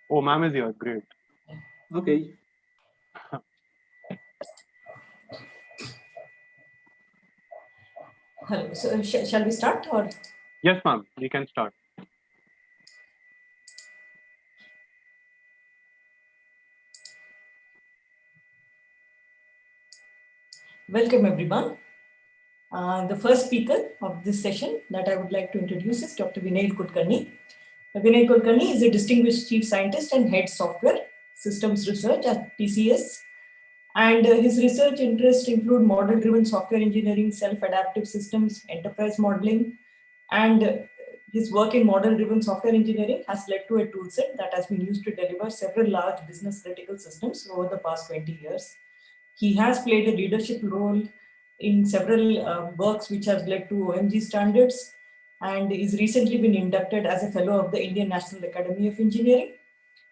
Oh, ma'am is here. Great. Okay. Hello. So, shall we start or? Yes, ma'am. We can start. Welcome, everyone. The first speaker of this session that I would like to introduce is Dr. Vinay Kulkarni. Vinay Kulkarni is a distinguished chief scientist and head software systems research at TCS. And his research interests include model-driven software engineering, self-adaptive systems, enterprise modeling, and his work in model-driven software engineering has led to a toolset that has been used to deliver several large business-critical systems over the past 20 years. He has played a leadership role in several works which have led to OMG standards, and is recently been inducted as a fellow of the Indian National Academy of Engineering,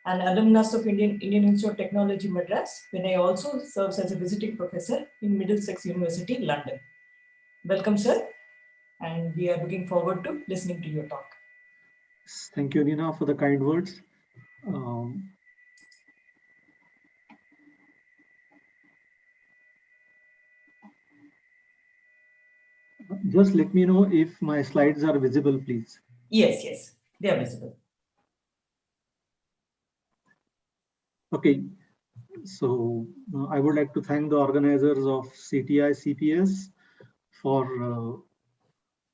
an alumnus of Indian Institute of Technology, Madras. Vinay also serves as a visiting professor in Middlesex University, London. Welcome, sir, and we are looking forward to listening to your talk. Thank you, Neena, for the kind words. Just let me know if my slides are visible, please. Yes, they are visible. Okay, so I would like to thank the organizers of CTiCPS for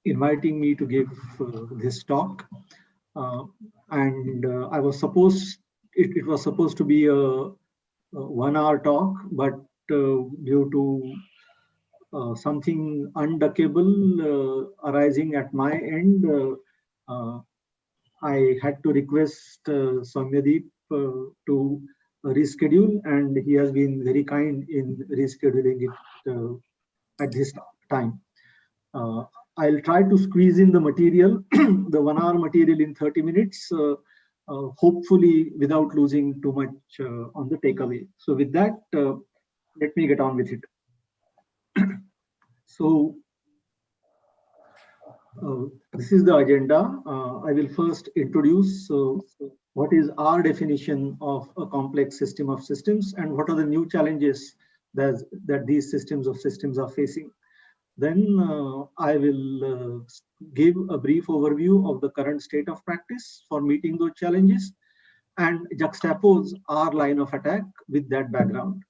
inviting me to give this talk. And it was supposed to be a 1 hour talk, but due to something unduckable arising at my end, I had to request Soumyadeep to reschedule, and he has been very kind in rescheduling it at this time. I'll try to squeeze in the material, the 1 hour material, in 30 minutes, hopefully without losing too much on the takeaway. So with that, let me get on with it. So this is the agenda. I will first introduce what is our definition of a complex system of systems and what are the new challenges that these systems of systems are facing. Then I will give a brief overview of the current state of practice for meeting those challenges and juxtapose our line of attack with that background.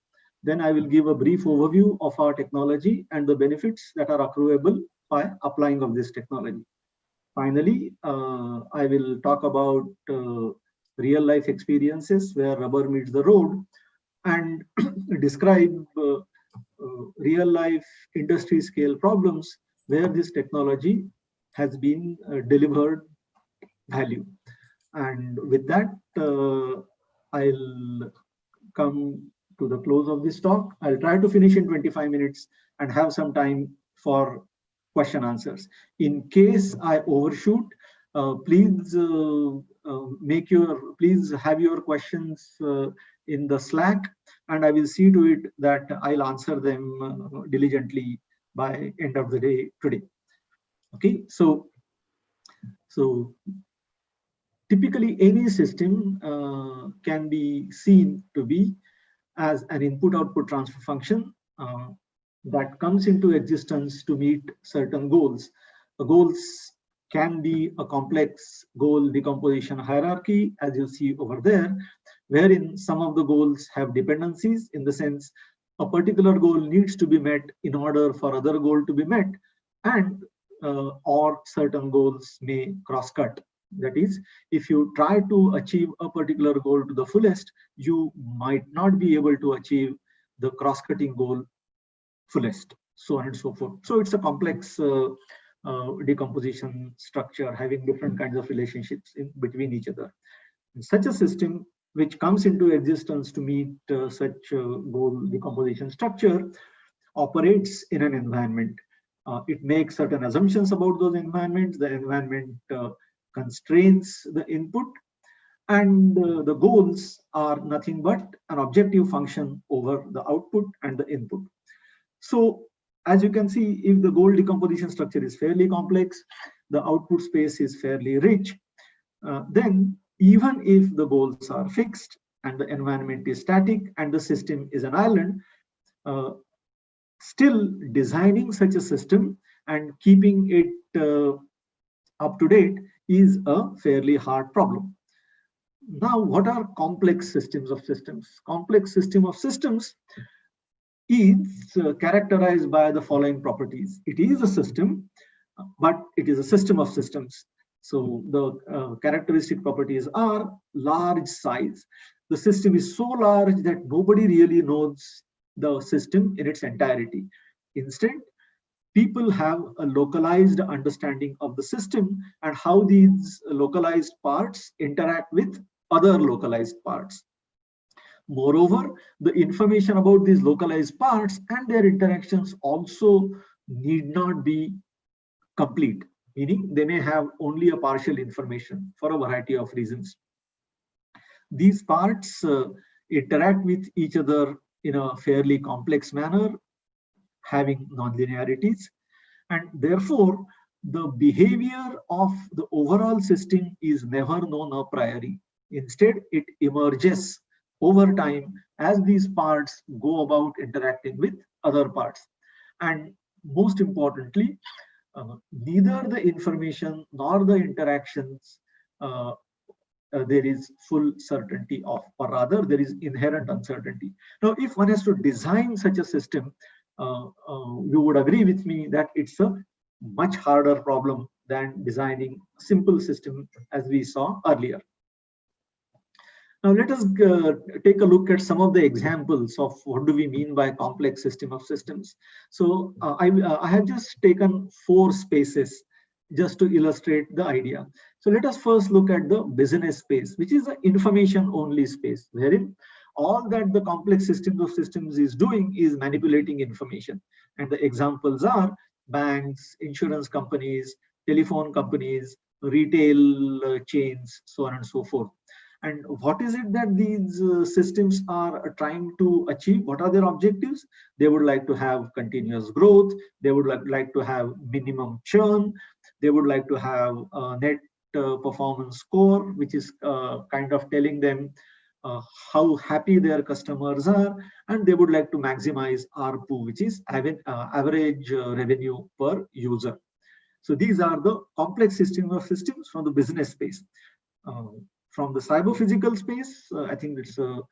Then I will give a brief overview of our technology and the benefits that are accruable by applying of this technology. Finally, I will talk about real life experiences where rubber meets the road and describe real life industry scale problems where this technology has been delivered value. And with that, I'll come to the close of this talk. I'll try to finish in 25 minutes and have some time for question answers. In case I overshoot, please have your questions in the Slack, and I will see to it that I'll answer them diligently by end of the day today. Okay, so typically any system can be seen to be as an input-output transfer function that comes into existence to meet certain goals. The goals can be a complex goal decomposition hierarchy, as you see over there, wherein some of the goals have dependencies, in the sense a particular goal needs to be met in order for other goal to be met, and or certain goals may cross-cut. That is, if you try to achieve a particular goal to the fullest, you might not be able to achieve the cross-cutting goal fullest, so on and so forth. So it's a complex decomposition structure having different kinds of relationships between each other. And such a system which comes into existence to meet such goal decomposition structure operates in an environment. It makes certain assumptions about those environments. The environment constrains the input, and the goals are nothing but an objective function over the output and the input. So as you can see, if the goal decomposition structure is fairly complex, the output space is fairly rich, then even if the goals are fixed and the environment is static and the system is an island, still designing such a system and keeping it up to date is a fairly hard problem. Now, what are complex systems of systems? Complex system of systems is characterized by the following properties. It is a system, but it is a system of systems. So the characteristic properties are large size. The system is so large that nobody really knows the system in its entirety. Instead, people have a localized understanding of the system and how these localized parts interact with other localized parts. Moreover, the information about these localized parts and their interactions also need not be complete, meaning they may have only a partial information for a variety of reasons. These parts interact with each other in a fairly complex manner, having nonlinearities, and therefore the behavior of the overall system is never known a priori. Instead, it emerges over time as these parts go about interacting with other parts. And most importantly, neither the information nor the interactions there is full certainty of, or rather there is inherent uncertainty. Now, if one has to design such a system, you would agree with me that it's a much harder problem than designing a simple system as we saw earlier. Now let us take a look at some of the examples of what do we mean by complex system of systems. So I have just taken 4 spaces just to illustrate the idea. So let us first look at the business space, which is the information only space, wherein all that the complex systems of systems is doing is manipulating information. And the examples are banks, insurance companies, telephone companies, retail chains, so on and so forth. And what is it that these systems are trying to achieve? What are their objectives? They would like to have continuous growth. They would like to have minimum churn. They would like to have a net performance score, which is kind of telling them how happy their customers are. And they would like to maximize ARPU, which is average revenue per user. So these are the complex systems of systems from the business space. From the cyber physical space, I think it's to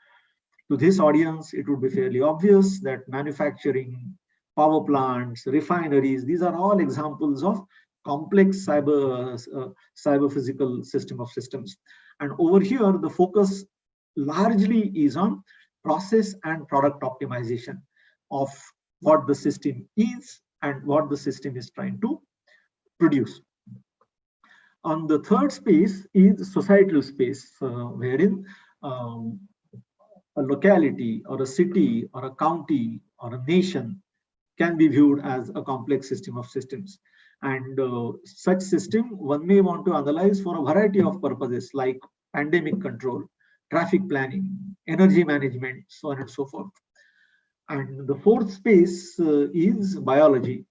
this audience, it would be fairly obvious that manufacturing, power plants, refineries, these are all examples of complex cyber physical system of systems. And over here, the focus largely is on process and product optimization of what the system is and what the system is trying to produce. On the third space is societal space, wherein a locality or a city or a county or a nation can be viewed as a complex system of systems. And such system one may want to analyze for a variety of purposes like pandemic control, traffic planning, energy management, so on and so forth. And the fourth space is biology,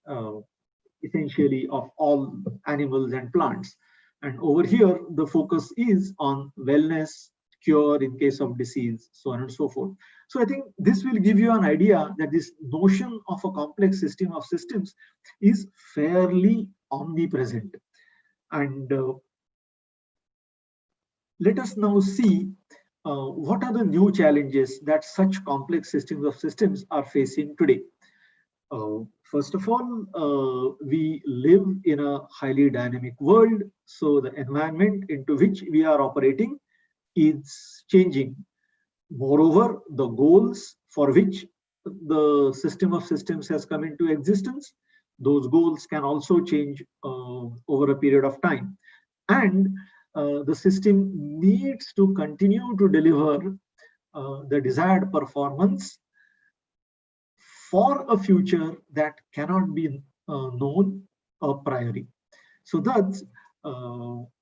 essentially of all animals and plants. And over here, the focus is on wellness, cure in case of disease, so on and so forth. So I think this will give you an idea that this notion of a complex system of systems is fairly omnipresent. And let us now see what are the new challenges that such complex systems of systems are facing today. First of all, we live in a highly dynamic world, so the environment into which we are operating is changing. Moreover, the goals for which the system of systems has come into existence, those goals can also change over a period of time. And the system needs to continue to deliver the desired performance for a future that cannot be known a priori. So that's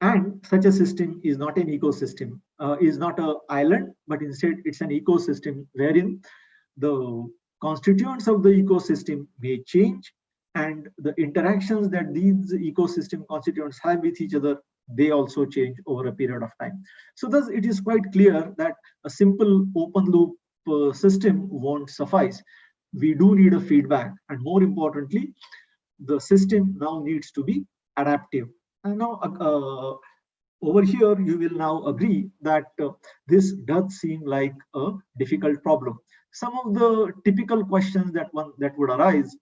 and such a system is not an ecosystem, is not an island, but instead it's an ecosystem wherein the constituents of the ecosystem may change, and the interactions that these ecosystem constituents have with each other they also change over a period of time. So thus it is quite clear that a simple open loop system won't suffice. We do need a feedback, and more importantly, the system now needs to be adaptive. And now over here, you will now agree that this does seem like a difficult problem. Some of the typical questions that would arise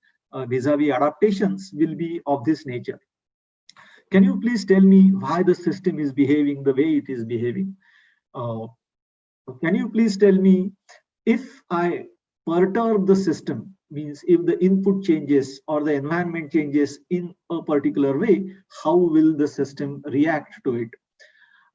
vis-a-vis adaptations will be of this nature. Can you please tell me why the system is behaving the way it is behaving? Can you please tell me, if I perturb the system, means if the input changes or the environment changes in a particular way, how will the system react to it?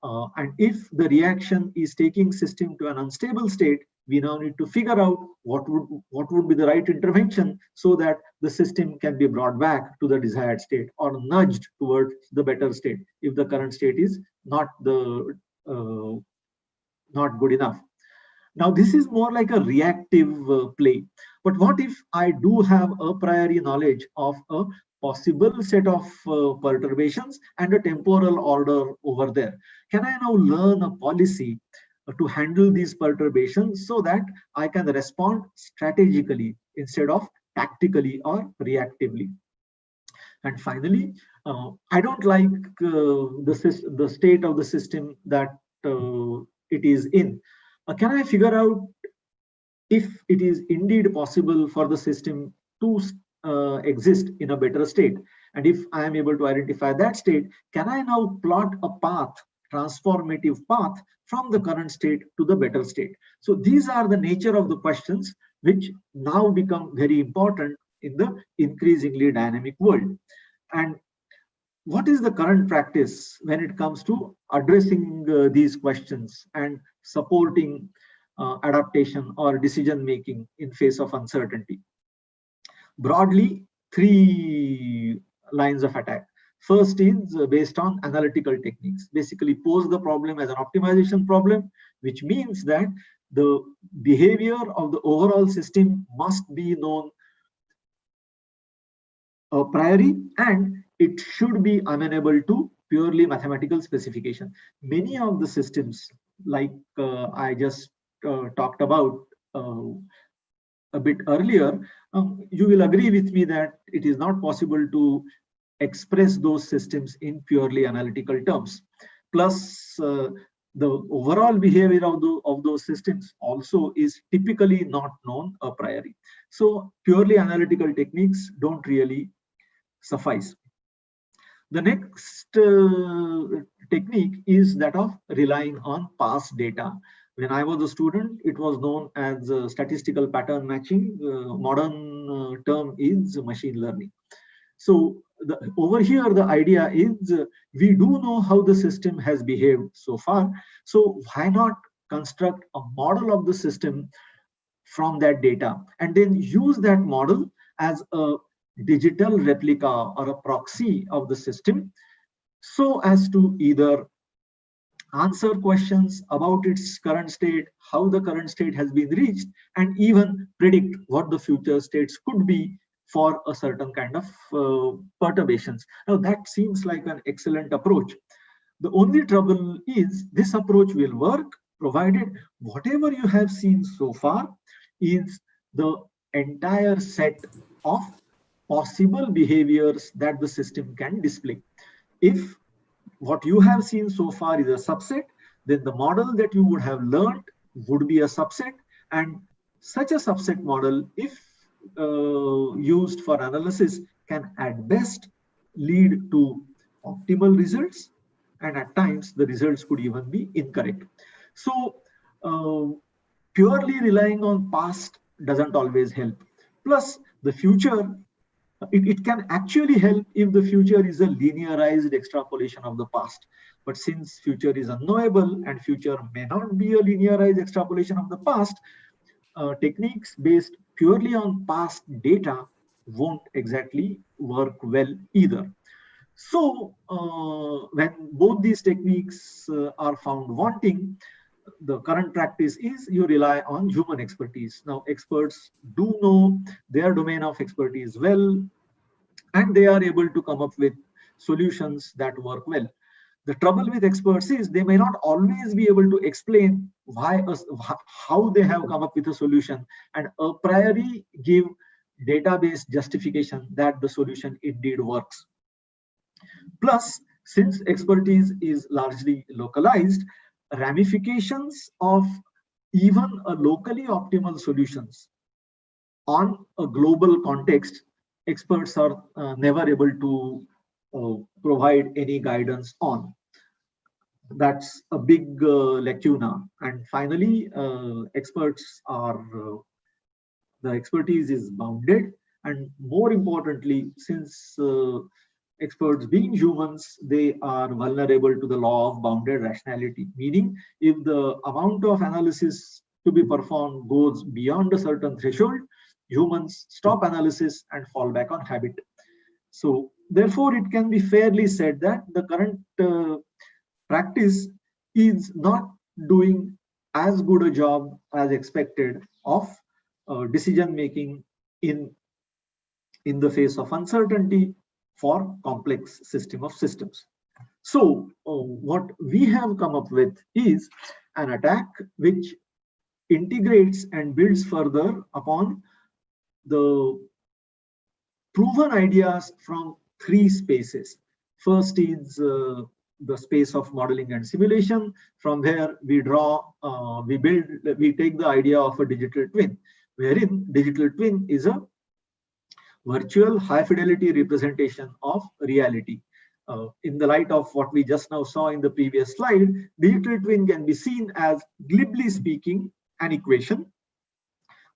And if the reaction is taking system to an unstable state, we now need to figure out what would be the right intervention so that the system can be brought back to the desired state or nudged towards the better state if the current state is not good enough. Now, this is more like a reactive play. But what if I do have a priori knowledge of a possible set of perturbations and a temporal order over there? Can I now learn a policy to handle these perturbations so that I can respond strategically instead of tactically or reactively? And finally, I don't like the state of the system that it is in. Can I figure out if it is indeed possible for the system to exist in a better state? And if I am able to identify that state, can I now plot a path, transformative path from the current state to the better state? So these are the nature of the questions which now become very important in the increasingly dynamic world. And what is the current practice when it comes to addressing these questions and supporting adaptation or decision making in face of uncertainty? Broadly, three lines of attack. First is based on analytical techniques. Basically pose the problem as an optimization problem, which means that the behavior of the overall system must be known a priori, and it should be amenable to purely mathematical specification. Many of the systems, like I just talked about a bit earlier, you will agree with me that it is not possible to express those systems in purely analytical terms. Plus, the overall behavior of those systems also is typically not known a priori. So purely analytical techniques don't really suffice. The next technique is that of relying on past data. When I was a student, it was known as statistical pattern matching. Modern term is machine learning. So over here, the idea is we do know how the system has behaved so far. So why not construct a model of the system from that data and then use that model as a digital replica or a proxy of the system, so as to either answer questions about its current state, how the current state has been reached, and even predict what the future states could be for a certain kind of perturbations. Now that seems like an excellent approach. The only trouble is this approach will work provided whatever you have seen so far is the entire set of possible behaviors that the system can display. If what you have seen so far is a subset, then the model that you would have learned would be a subset, and such a subset model, if used for analysis, can at best lead to optimal results, and at times the results could even be incorrect. So purely relying on past doesn't always help. Plus, the future, it can actually help if the future is a linearized extrapolation of the past. But since future is unknowable and future may not be a linearized extrapolation of the past, techniques based purely on past data won't exactly work well either. So when both these techniques are found wanting, the current practice is you rely on human expertise. Now, experts do know their domain of expertise well, and they are able to come up with solutions that work well. The trouble with experts is they may not always be able to explain how they have come up with a solution and a priori give database justification that the solution indeed works. Plus, since expertise is largely localized, ramifications of even a locally optimal solutions on a global context, experts are never able to provide any guidance on. That's a big lacuna. And finally, the expertise is bounded. And more importantly, since experts being humans, they are vulnerable to the law of bounded rationality, meaning if the amount of analysis to be performed goes beyond a certain threshold, humans stop analysis and fall back on habit. So therefore, it can be fairly said that the current practice is not doing as good a job as expected of decision making in the face of uncertainty for complex system of systems. So what we have come up with is an attack which integrates and builds further upon the proven ideas from three spaces. First is the space of modeling and simulation. From where we take the idea of a digital twin, wherein digital twin is a virtual high fidelity representation of reality. In the light of what we just now saw in the previous slide, digital twin can be seen as, glibly speaking, an equation.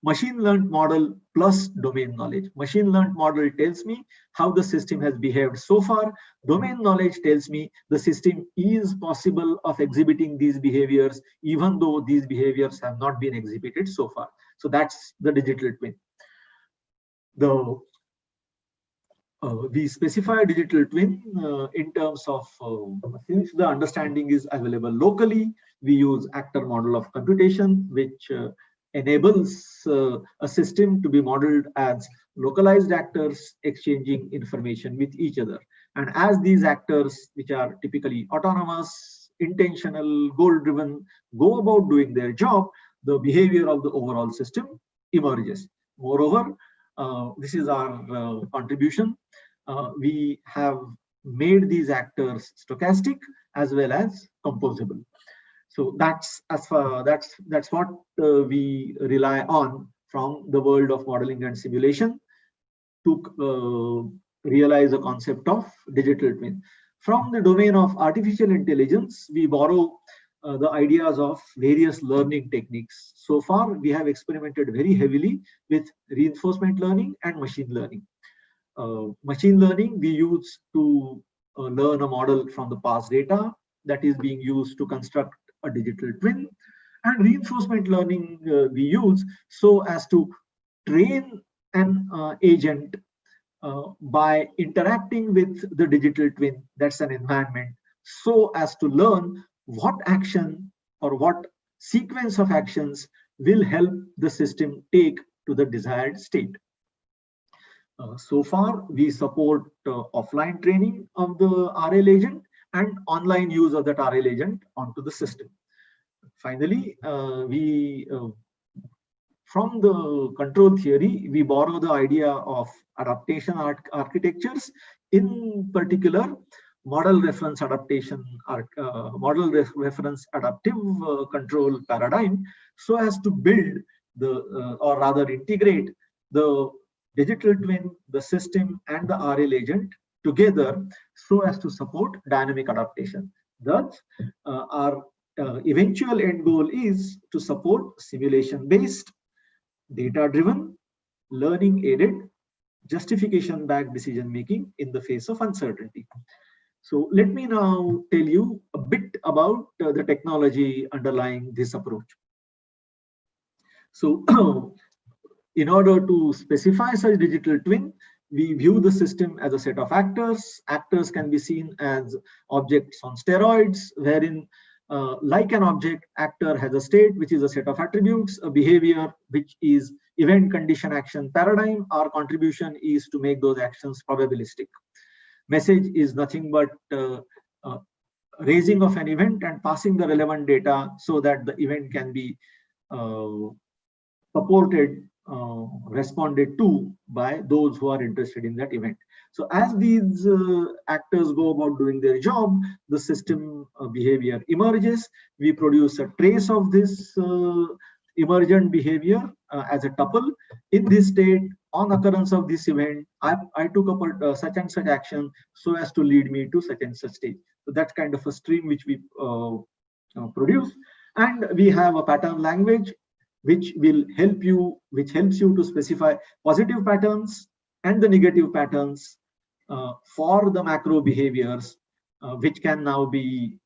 Machine learned model plus domain knowledge. Machine learned model tells me how the system has behaved so far. Domain knowledge tells me the system is possible of exhibiting these behaviors, even though these behaviors have not been exhibited so far. So that's the digital twin. We specify digital twin in terms of since the understanding is available locally, we use actor model of computation, which enables a system to be modeled as localized actors exchanging information with each other. And as these actors, which are typically autonomous, intentional, goal-driven, go about doing their job, the behavior of the overall system emerges. Moreover, this is our contribution. We have made these actors stochastic as well as composable. So that's what we rely on from the world of modeling and simulation to realize the concept of digital twin. From the domain of artificial intelligence, we borrow the ideas of various learning techniques. So far, we have experimented very heavily with reinforcement learning and machine learning. Machine learning we use to learn a model from the past data that is being used to construct a digital twin, and reinforcement learning we use so as to train an agent by interacting with the digital twin, that's an environment, so as to learn what action or what sequence of actions will help the system take to the desired state. So far, we support offline training of the RL agent and online use of that RL agent onto the system. Finally, from the control theory, we borrow the idea of adaptation architectures, in particular, model reference adaptation, model reference adaptive control paradigm, so as to build or rather integrate the digital twin, the system, and the RL agent together so as to support dynamic adaptation. Thus, our eventual end goal is to support simulation-based, data-driven, learning-aided, justification-backed decision-making in the face of uncertainty. So let me now tell you a bit about the technology underlying this approach. So in order to specify such digital twin, we view the system as a set of actors. Actors can be seen as objects on steroids, wherein like an object, actor has a state, which is a set of attributes, a behavior, which is event, condition, action, paradigm. Our contribution is to make those actions probabilistic. Message is nothing but raising of an event and passing the relevant data so that the event can be purported responded to by those who are interested in that event. So as these actors go about doing their job, the system behavior emerges. We produce a trace of this emergent behavior as a tuple. In this state, on occurrence of this event, I took up such and such action so as to lead me to such and such stage. So that's kind of a stream which we produce. And we have a pattern language which helps you to specify positive patterns and the negative patterns for the macro behaviors, which can now be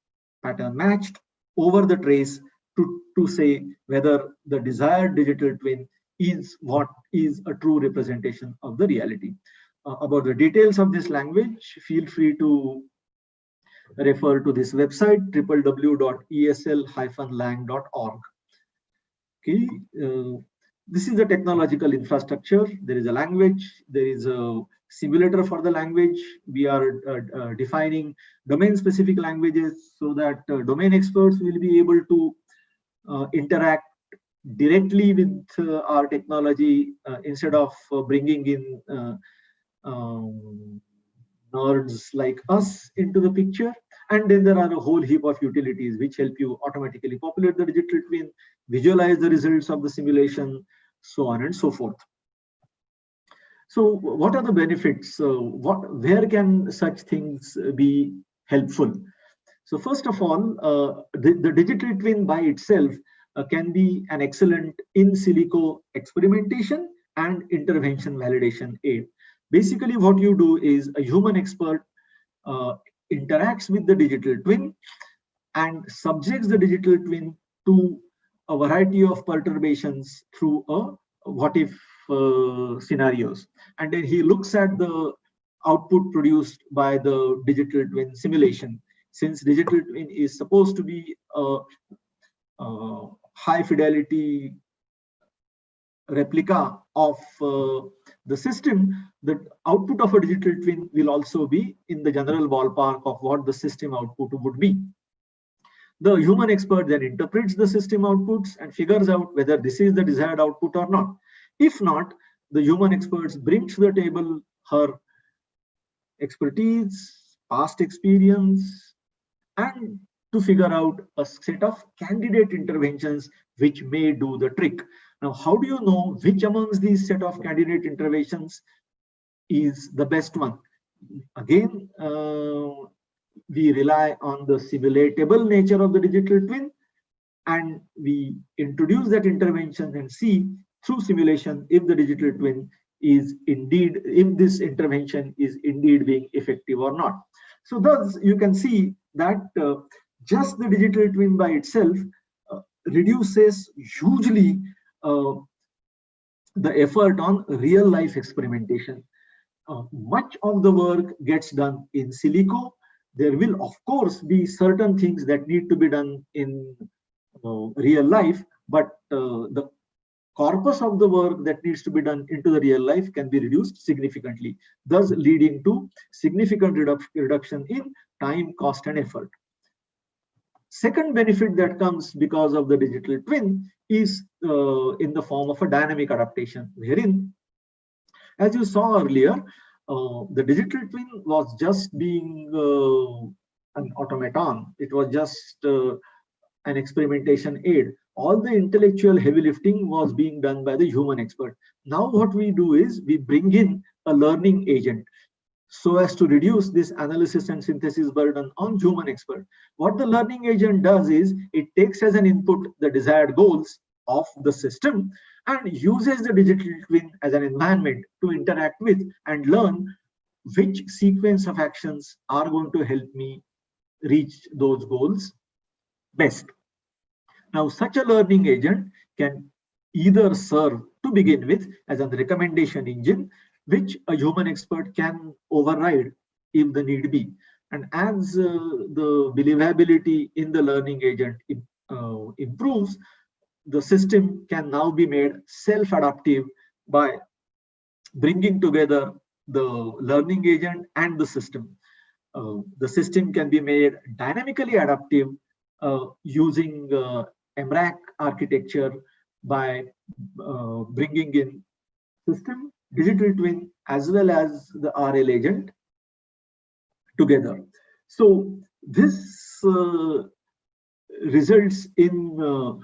pattern matched over the trace to say whether the desired digital twin is what is a true representation of the reality. About the details of this language, feel free to refer to this website, www.esl-lang.org. Okay, this is the technological infrastructure. There is a language, there is a simulator for the language. We are defining domain-specific languages so that domain experts will be able to interact directly with our technology instead of bringing in nerds like us into the picture. And then there are a whole heap of utilities which help you automatically populate the digital twin, visualize the results of the simulation, so on and so forth. So what are the benefits? Where can such things be helpful? So first of all, the digital twin by itself can be an excellent in silico experimentation and intervention validation aid. Basically, what you do is a human expert interacts with the digital twin and subjects the digital twin to a variety of perturbations through a what if scenarios. And then he looks at the output produced by the digital twin simulation. Since digital twin is supposed to be a high fidelity replica of the system, the output of a digital twin will also be in the general ballpark of what the system output would be. The human expert then interprets the system outputs and figures out whether this is the desired output or not. If not, the human experts bring to the table her expertise, past experience, and to figure out a set of candidate interventions which may do the trick. Now, how do you know which amongst these set of candidate interventions is the best one? Again, we rely on the simulatable nature of the digital twin, and we introduce that intervention and see through simulation if the digital twin is indeed, if this intervention is indeed being effective or not. So thus you can see that just the digital twin by itself reduces hugely the effort on real life experimentation. Much of the work gets done in silico. There will of course be certain things that need to be done in real life, but the corpus of the work that needs to be done into the real life can be reduced significantly, thus leading to significant reduction in time, cost, and effort. Second benefit that comes because of the digital twin is in the form of a dynamic adaptation, wherein, as you saw earlier, the digital twin was just being an automaton. It was just an experimentation aid. All the intellectual heavy lifting was being done by the human expert. Now what we do is we bring in a learning agent so as to reduce this analysis and synthesis burden on human expert. What the learning agent does is it takes as an input the desired goals of the system and uses the digital twin as an environment to interact with and learn which sequence of actions are going to help me reach those goals best. Now, such a learning agent can either serve to begin with as a recommendation engine, which a human expert can override if the need be. And as the believability in the learning agent improves, the system can now be made self-adaptive by bringing together the learning agent and the system. The system can be made dynamically adaptive using MRAC architecture by bringing in system, digital twin, as well as the RL agent together. So this results in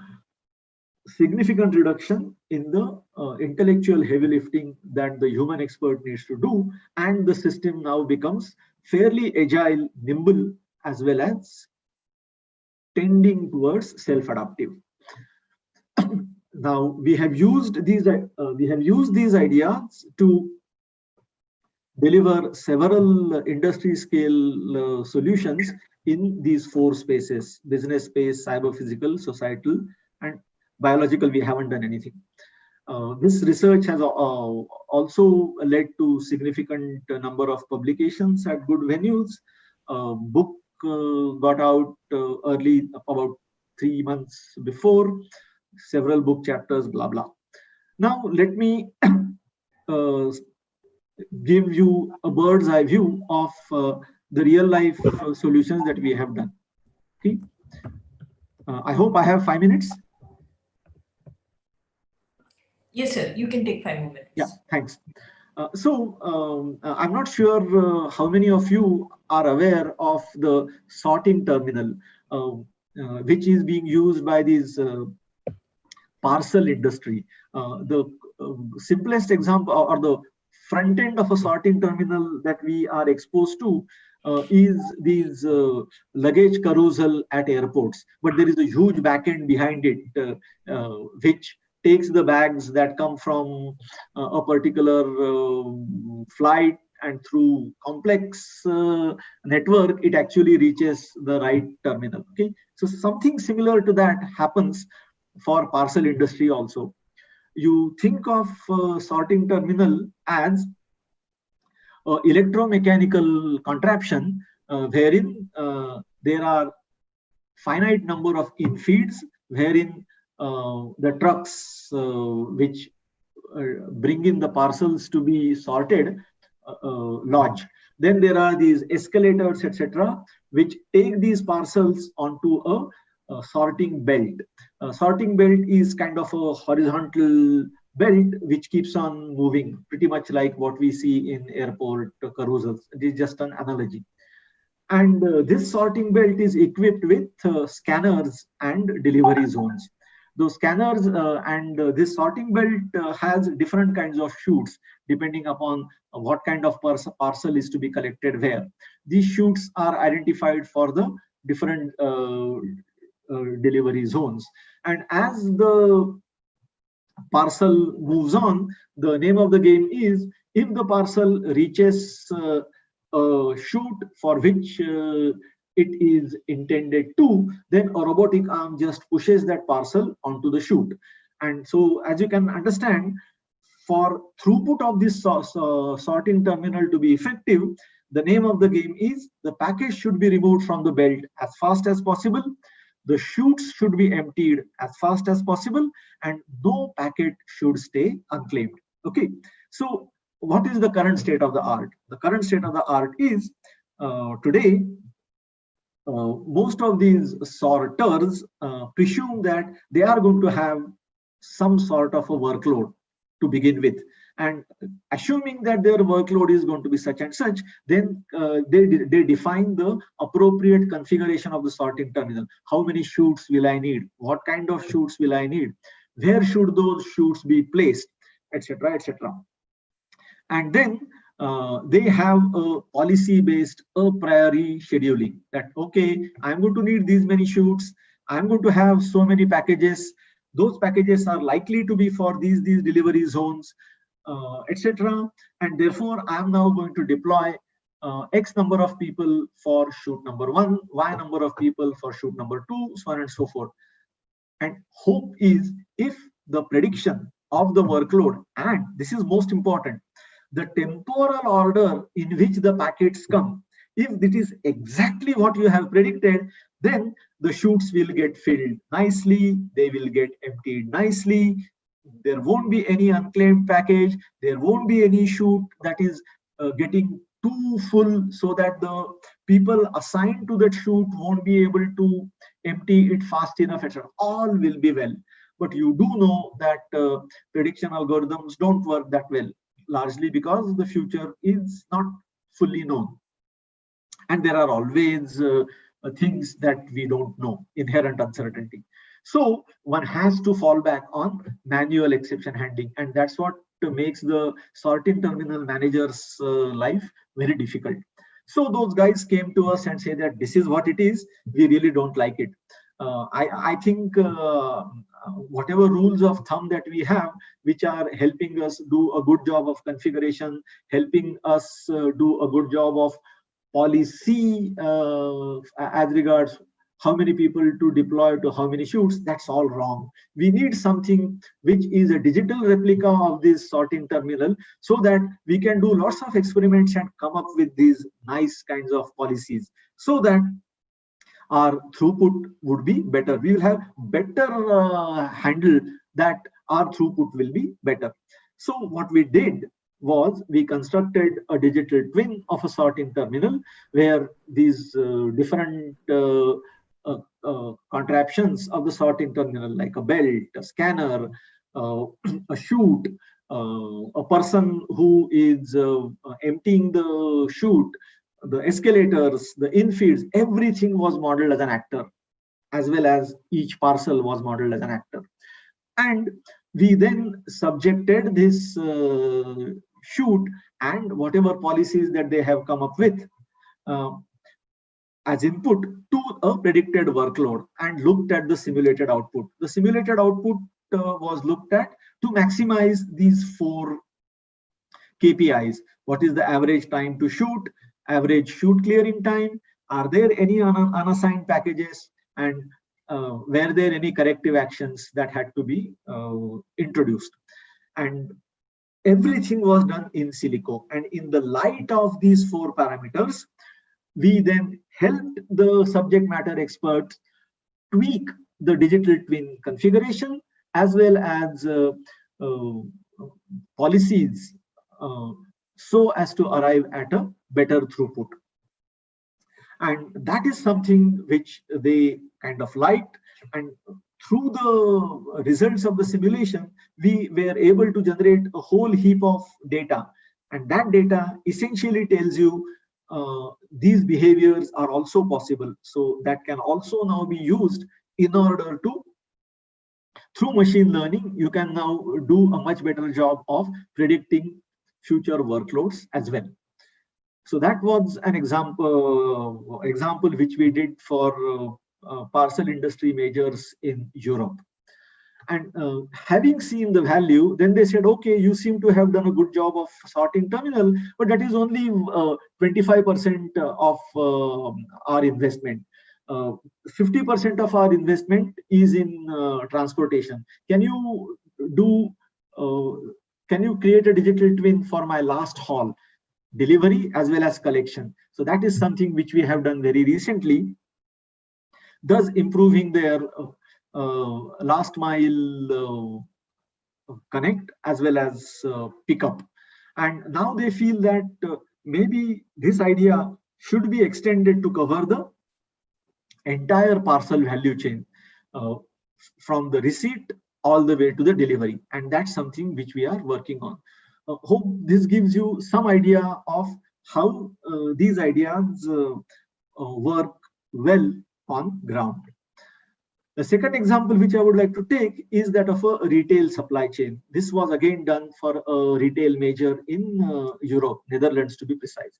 significant reduction in the intellectual heavy lifting that the human expert needs to do, and the system now becomes fairly agile, nimble, as well as tending towards self-adaptive. Now we have used these ideas to deliver several industry scale solutions in these four spaces: business space, cyber physical, societal, and biological. We haven't done anything. This research has also led to significant number of publications at good venues. Book got out early, about 3 months before, several book chapters, blah blah. Now let me give you a bird's eye view of the real life solutions that we have done. Okay, I hope I have 5 minutes. Yes, sir. You can take 5 more minutes. Yeah, thanks. I'm not sure how many of you are aware of the sorting terminal, which is being used by these parcel industry. The simplest example or the front end of a sorting terminal that we are exposed to is these luggage carousel at airports. But there is a huge backend behind it, which takes the bags that come from a particular flight, and through complex network, it actually reaches the right terminal. Okay, so something similar to that happens for parcel industry also. You think of sorting terminal as electromechanical contraption wherein there are finite number of infeeds, wherein the trucks which bring in the parcels to be sorted lodge. Then there are these escalators, etc., which take these parcels onto a sorting belt. Sorting belt is kind of a horizontal belt which keeps on moving, pretty much like what we see in airport carousels. This is just an analogy. And this sorting belt is equipped with scanners and delivery zones. Those scanners and this sorting belt has different kinds of chutes depending upon what kind of parcel is to be collected where. These chutes are identified for the different delivery zones. And as the parcel moves on, the name of the game is, if the parcel reaches a chute for which it is intended to, then a robotic arm just pushes that parcel onto the chute. And so, as you can understand, for throughput of this sorting terminal to be effective, the name of the game is the package should be removed from the belt as fast as possible, the chutes should be emptied as fast as possible, and no packet should stay unclaimed. Okay, so what is the current state of the art? The current state of the art is today, most of these sorters presume that they are going to have some sort of a workload to begin with, and assuming that their workload is going to be such and such, then they define the appropriate configuration of the sorting terminal. How many chutes will I need? What kind of chutes will I need? Where should those chutes be placed, etc., etc. And then they have a policy-based a priori scheduling that, okay, I'm going to need these many chutes, I'm going to have so many packages, those packages are likely to be for these delivery zones, etc. And therefore, I'm now going to deploy X number of people for chute number 1, Y number of people for chute number 2, so on and so forth. And hope is, if the prediction of the workload, and this is most important, the temporal order in which the packets come, if it is exactly what you have predicted, then the chutes will get filled nicely, they will get emptied nicely, there won't be any unclaimed package, there won't be any chute that is getting too full so that the people assigned to that chute won't be able to empty it fast enough, etc. All will be well. But you do know that prediction algorithms don't work that well, largely because the future is not fully known. And there are always things that we don't know, inherent uncertainty. So one has to fall back on manual exception handling, and that's what makes the sorting terminal manager's life very difficult. So those guys came to us and say that this is what it is. We really don't like it. I think whatever rules of thumb that we have, which are helping us do a good job of configuration, helping us do a good job of policy as regards how many people to deploy to how many shoots, that's all wrong. We need something which is a digital replica of this sorting terminal, so that we can do lots of experiments and come up with these nice kinds of policies, so that our throughput would be better. We will have better handle that our throughput will be better. So what we did was we constructed a digital twin of a sorting terminal, where these different contraptions of the sorting terminal, like a belt, a scanner, a chute, a person who is emptying the chute, the escalators, the infeeds, everything was modeled as an actor, as well as each parcel was modeled as an actor. And we then subjected this chute and whatever policies that they have come up with as input to a predicted workload, and looked at the simulated output. The simulated output was looked at to maximize these 4 KPIs. What is the average time to shoot, average shoot clearing time, are there any unassigned packages, and were there any corrective actions that had to be introduced. And everything was done in silico. And in the light of these 4 parameters, we then helped the subject matter experts tweak the digital twin configuration, as well as policies, so as to arrive at a better throughput. And that is something which they kind of liked. And through the results of the simulation, we were able to generate a whole heap of data. And that data essentially tells you these behaviors are also possible. So that can also now be used in order to, through machine learning, you can now do a much better job of predicting future workloads as well. So that was an example which we did for parcel industry majors in Europe. And having seen the value, then they said, okay, you seem to have done a good job of sorting terminal, but that is only 25% of our investment. 50% of our investment is in transportation. Can you create a digital twin for my last haul, delivery as well as collection? So that is something which we have done very recently, thus improving their last mile connect as well as pickup. And now they feel that maybe this idea should be extended to cover the entire parcel value chain, from the receipt all the way to the delivery. And that's something which we are working on. Hope this gives you some idea of how these ideas work well on ground. The second example which I would like to take is that of a retail supply chain. This was again done for a retail major in Europe, Netherlands to be precise.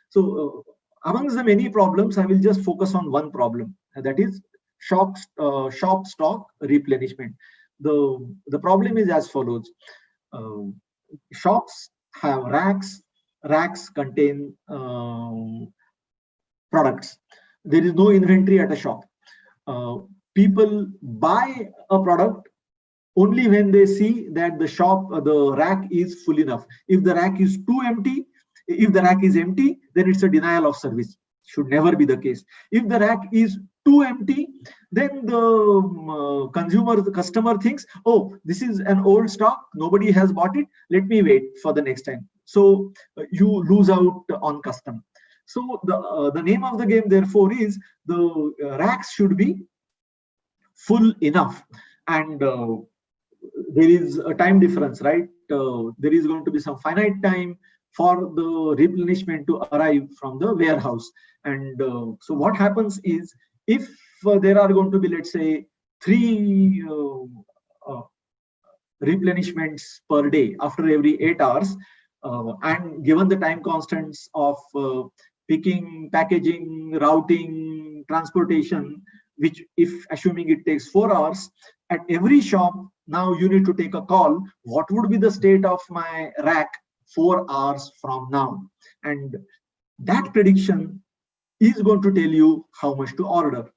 So amongst the many problems, I will just focus on one problem, and that is shop stock replenishment. The problem is as follows. Shops have racks contain products. There is no inventory at a shop. People buy a product only when they see that the rack is full enough. If the rack is empty, then it's a denial of service. Should never be the case. If the rack is too empty, then the customer thinks, oh, this is an old stock, nobody has bought it, let me wait for the next time. So you lose out on custom. So the name of the game, therefore, is the racks should be full enough, and there is a time difference, right? There is going to be some finite time for the replenishment to arrive from the warehouse. And so what happens is, if there are going to be, let's say, 3 replenishments per day after every 8 hours, and given the time constants of picking, packaging, routing, transportation, which, if assuming it takes 4 hours, at every shop, now you need to take a call, what would be the state of my rack 4 hours from now? And that prediction is going to tell you how much to order.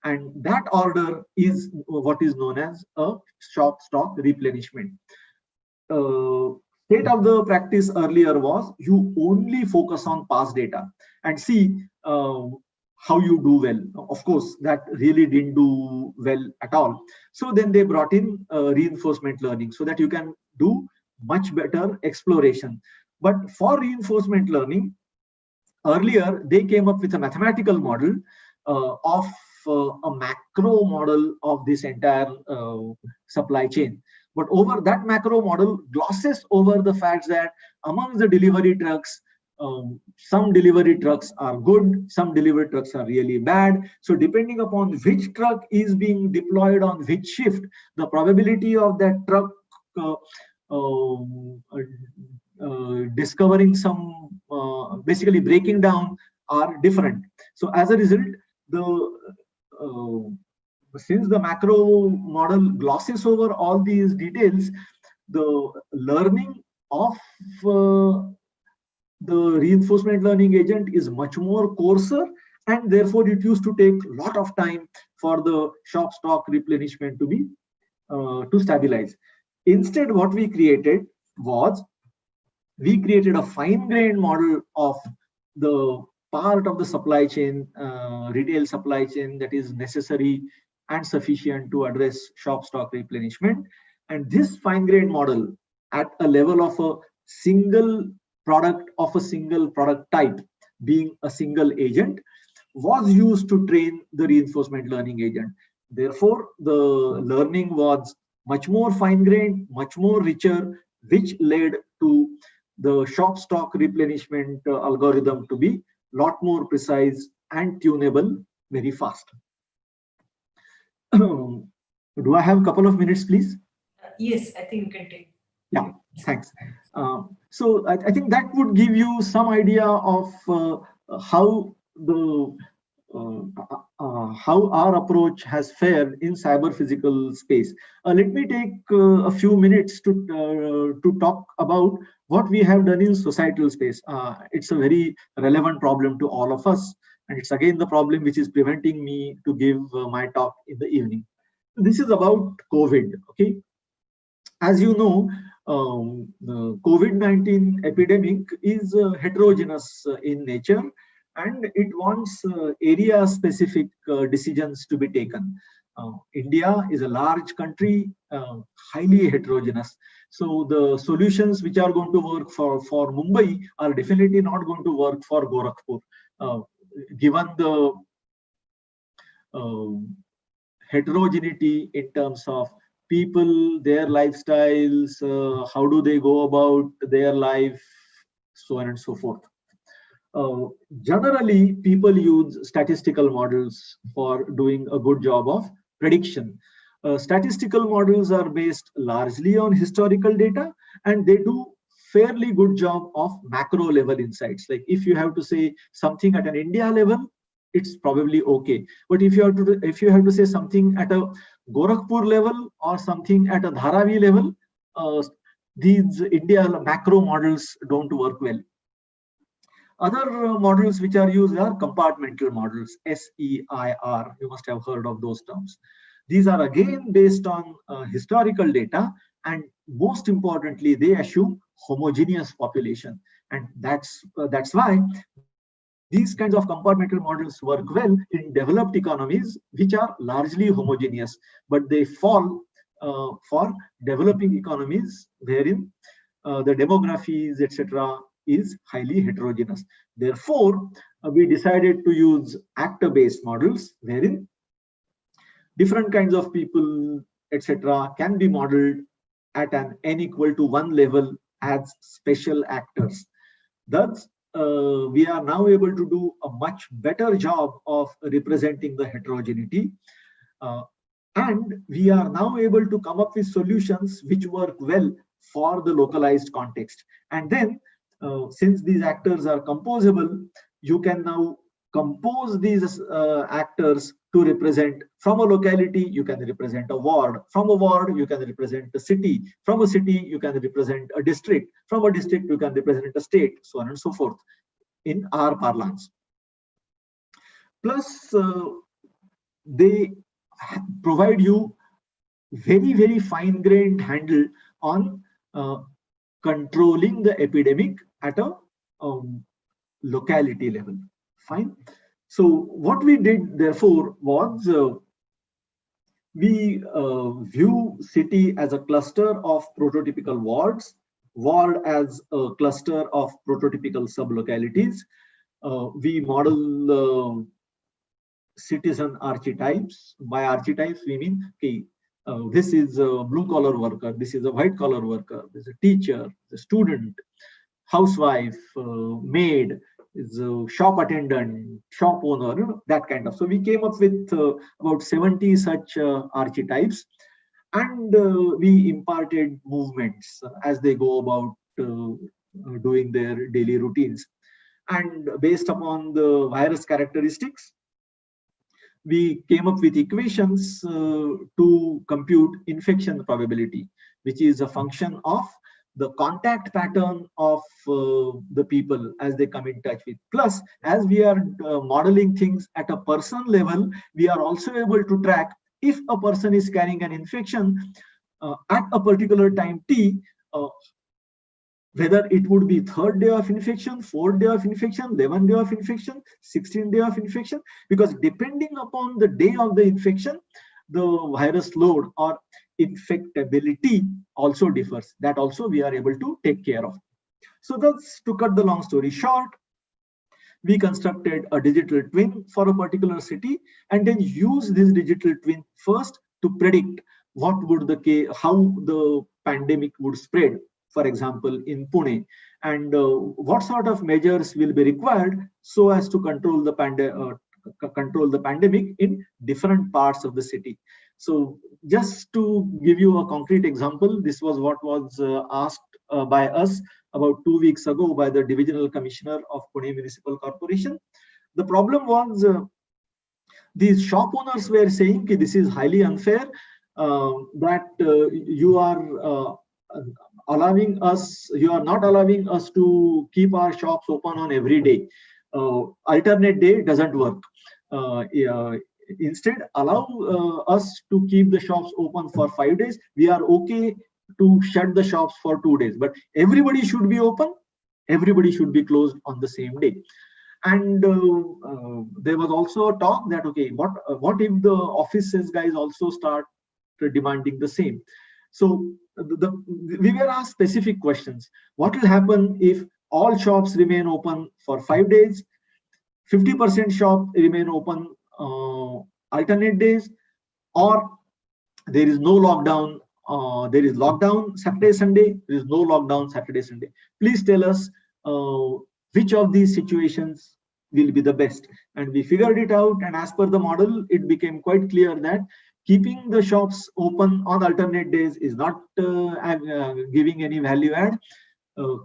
And that order is what is known as a shop stock replenishment. State of the practice earlier was you only focus on past data and see how you do well. Of course, that really didn't do well at all. So then they brought in reinforcement learning so that you can do much better exploration. But for reinforcement learning, earlier they came up with a mathematical model of a macro model of this entire supply chain. But over that macro model glosses over the fact that among the delivery trucks, some delivery trucks are good, some delivery trucks are really bad. So depending upon which truck is being deployed on which shift, the probability of that truck discovering some, basically breaking down, are different. So as a result, since the macro model glosses over all these details, the learning of the reinforcement learning agent is much more coarser, and therefore it used to take a lot of time for the shop stock replenishment to be to stabilize. Instead, what we created was, we created a fine-grained model of the part of the supply chain, retail supply chain, that is necessary and sufficient to address shop stock replenishment. And this fine-grained model, at a level of a single product of a single product type, being a single agent, was used to train the reinforcement learning agent. Therefore, the learning was much more fine-grained, much more richer, which led to the shop stock replenishment algorithm to be a lot more precise and tunable very fast. Do I have a couple of minutes, please? Yes, I think you can take. Yeah, thanks. So I think that would give you some idea of how the how our approach has fared in cyber physical space. Let me take a few minutes to talk about what we have done in societal space. It's a very relevant problem to all of us, and it's again the problem which is preventing me to give my talk in the evening. This is about COVID. Okay, as you know, the COVID-19 epidemic is heterogeneous in nature, and it wants area-specific decisions to be taken. India is a large country, highly heterogeneous. So the solutions which are going to work for Mumbai are definitely not going to work for Gorakhpur, given the heterogeneity in terms of people, their lifestyles, how do they go about their life, so on and so forth. Generally, people use statistical models for doing a good job of prediction. Statistical models are based largely on historical data, and they do fairly good job of macro level insights. Like if you have to say something at an India level, it's probably okay. But if you have to say something at a Gorakhpur level or something at a Dharavi level, these India macro models don't work well. Other models which are used are compartmental models, SEIR. You must have heard of those terms. These are again based on historical data, and most importantly, they assume homogeneous population, and that's why these kinds of compartmental models work well in developed economies, which are largely homogeneous, but they fall for developing economies wherein the demographies, etc., is highly heterogeneous. Therefore, we decided to use actor-based models wherein different kinds of people, etc., can be modeled at an n equal to 1 level as special actors. Thus, we are now able to do a much better job of representing the heterogeneity. And we are now able to come up with solutions which work well for the localized context. And then, since these actors are composable, you can now compose these actors to represent from a locality. You can represent a ward. From a ward, you can represent a city. From a city, you can represent a district. From a district, you can represent a state, so on and so forth, in our parlance. Plus, they provide you very fine-grained handle on controlling the epidemic at a locality level. Fine. So what we did, therefore, was we view city as a cluster of prototypical wards, ward as a cluster of prototypical sub-localities. We model citizen archetypes. By archetypes, we mean, okay, this is a blue-collar worker, this is a white-collar worker, this is a teacher, a student, housewife, maid, is a shop attendant, shop owner, you know, that kind of. So we came up with about 70 such archetypes, and we imparted movements as they go about doing their daily routines. And based upon the virus characteristics, we came up with equations to compute infection probability, which is a function of the contact pattern of the people as they come in touch with. Plus, as we are modeling things at a person level, we are also able to track if a person is carrying an infection at a particular time t, whether it would be 3rd day of infection, 4th day of infection, 11th day of infection, 16th day of infection, because depending upon the day of the infection, the virus load or infectability also differs. That also we are able to take care of. So that's, to cut the long story short, we constructed a digital twin for a particular city and then use this digital twin first to predict what would how the pandemic would spread, for example, in Pune, and what sort of measures will be required so as to control the pandemic in different parts of the city. So just to give you a concrete example, this was what was asked by us about 2 weeks ago by the Divisional Commissioner of Pune Municipal Corporation. The problem was these shop owners were saying that this is highly unfair, that you are not allowing us to keep our shops open on every day. Alternate day doesn't work. Instead, allow us to keep the shops open for 5 days. We are okay to shut the shops for 2 days, but everybody should be open. Everybody should be closed on the same day. And there was also a talk that, okay, what if the offices guys also start demanding the same? So we were asked specific questions. What will happen if all shops remain open for 5 days, 50% shop remain open alternate days, or there is no lockdown, there is lockdown Saturday, Sunday, there is no lockdown Saturday, Sunday. Please tell us which of these situations will be the best. And we figured it out, and as per the model, it became quite clear that keeping the shops open on alternate days is not giving any value add.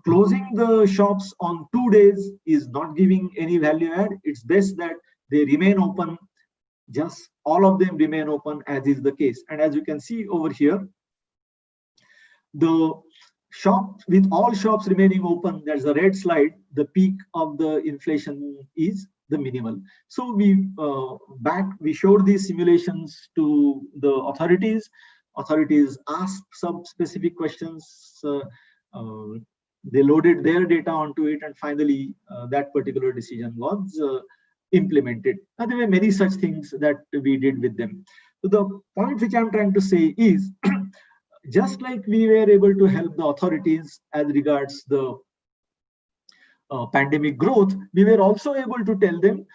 Closing the shops on 2 days is not giving any value add. It's best that they remain open, just all of them remain open as is the case. And as you can see over here, the shop with all shops remaining open, there's a red slide, the peak of the inflation is the minimal. So we showed these simulations to the authorities. Authorities asked some specific questions. They loaded their data onto it, and finally that particular decision was implemented. And there were many such things that we did with them. So the point which I'm trying to say is, just like we were able to help the authorities as regards the pandemic growth, we were also able to tell them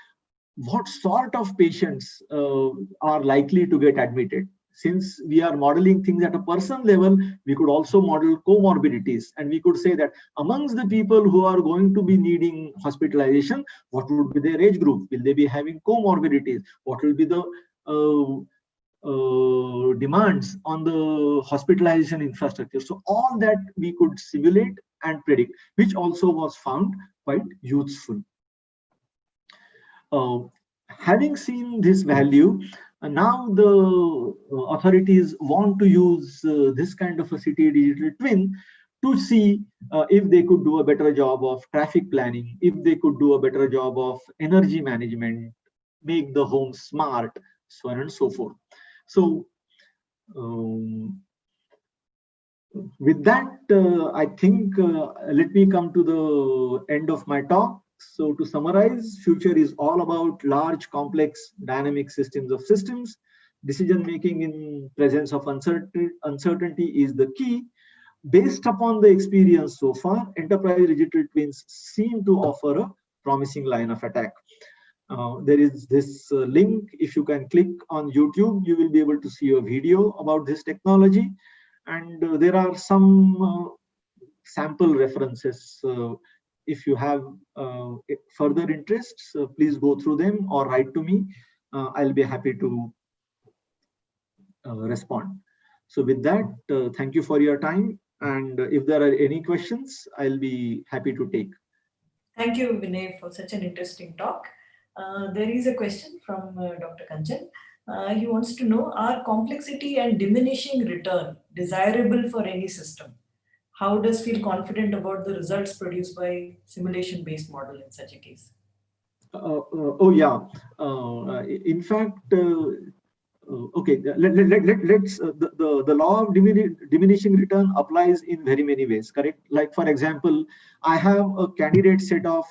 what sort of patients are likely to get admitted. Since we are modeling things at a person level, we could also model comorbidities, and we could say that amongst the people who are going to be needing hospitalization, what would be their age group? Will they be having comorbidities? What will be the demands on the hospitalization infrastructure? So all that we could simulate and predict, which also was found quite useful. Having seen this value, now the authorities want to use this kind of a city digital twin to see if they could do a better job of traffic planning, if they could do a better job of energy management, make the home smart, so on and so forth. So with that, I think let me come to the end of my talk. So to summarize, future is all about large, complex, dynamic systems of systems. Decision making in presence of uncertainty is the key. Based upon the experience so far, enterprise digital twins seem to offer a promising line of attack. There is this link. If you can click on YouTube, you will be able to see a video about this technology. And there are some sample references. If you have further interests, please go through them or write to me. I'll be happy to respond. So with that, thank you for your time. And if there are any questions, I'll be happy to take. Thank you, Vinay, for such an interesting talk. There is a question from Dr. Kanchan. He wants to know, are complexity and diminishing return desirable for any system? How does feel confident about the results produced by simulation-based model in such a case? Oh yeah. In fact, okay. Let's the law of diminishing return applies in very many ways. Correct. Like for example, I have a candidate set of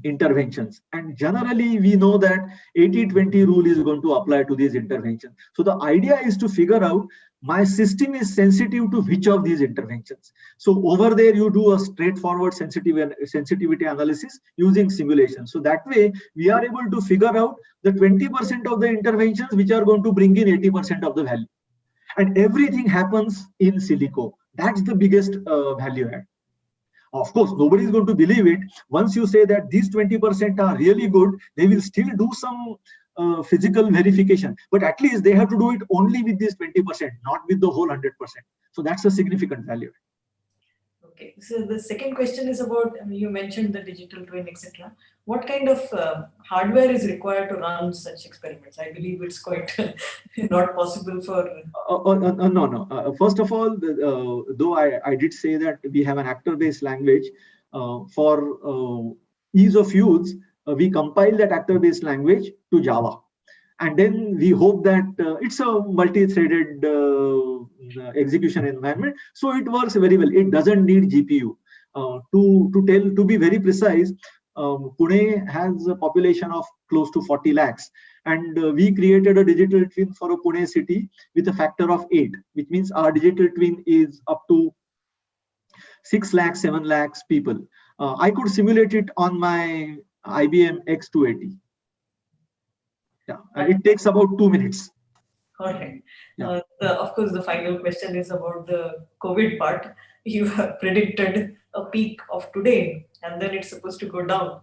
interventions, and generally we know that 80-20 rule is going to apply to these interventions. So the idea is to figure out my system is sensitive to which of these interventions. So over there you do a straightforward sensitivity analysis using simulation. So that way we are able to figure out the 20% of the interventions which are going to bring in 80% of the value, and everything happens in silico. That's the biggest value add. Of course, nobody is going to believe it. Once you say that these 20% are really good, they will still do some physical verification. But at least they have to do it only with this 20%, not with the whole 100%. So that's a significant value. Okay, so the second question is about, you mentioned the digital twin, etc. What kind of hardware is required to run such experiments? I believe it's quite not possible for... No. First of all, though I did say that we have an actor-based language, for ease of use, we compile that actor-based language to Java. And then we hope that it's a multi-threaded execution environment, so it works very well. It doesn't need GPU. To be very precise, Pune has a population of close to 40 lakhs, and we created a digital twin for a Pune city with a factor of 8, which means our digital twin is up to 6 lakhs, 7 lakhs people. I could simulate it on my IBM X280. Yeah, and it takes about 2 minutes. All right. Yeah. Of course, the final question is about the COVID part. You have predicted a peak of today, and then it's supposed to go down.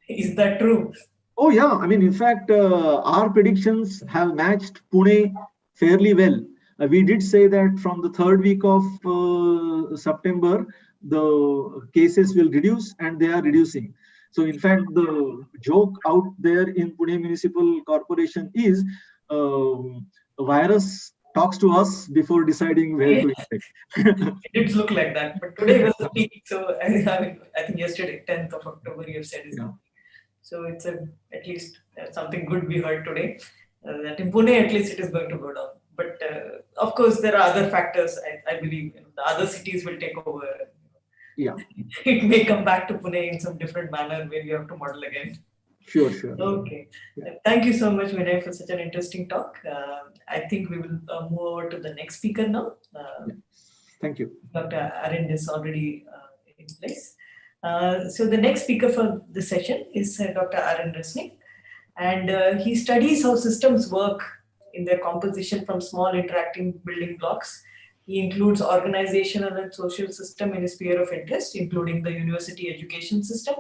Is that true? Oh yeah, I mean, in fact, our predictions have matched Pune fairly well. We did say that from the third week of September, the cases will reduce, and they are reducing. So in fact, the joke out there in Pune Municipal Corporation is virus talks to us before deciding where to infect. It did look like that, but today was the peak. So I think yesterday, 10th of October, you have said is the peak. So it's at least something good we heard today. That in Pune, at least it is going to go down. But of course, there are other factors. I believe the other cities will take over. Yeah, it may come back to Pune in some different manner where you have to model again. Sure. Okay. Yeah. Thank you so much, Vinay, for such an interesting talk. I think we will move over to the next speaker now. Thank you. Dr. Arend is already in place. So the next speaker for this session is Dr. Arend, and he studies how systems work in their composition from small interacting building blocks. He includes organizational and social system in his sphere of interest, including the university education system.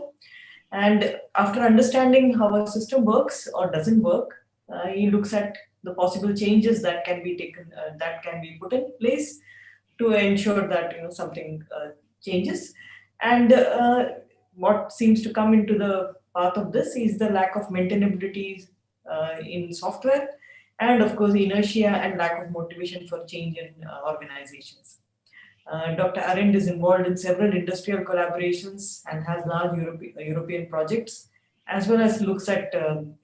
And after understanding how a system works or doesn't work, he looks at the possible changes that can be taken, that can be put in place to ensure that something changes. And what seems to come into the path of this is the lack of maintainability in software, and of course inertia and lack of motivation for change in organizations. Dr. Arend is involved in several industrial collaborations and has large European projects, as well as looks at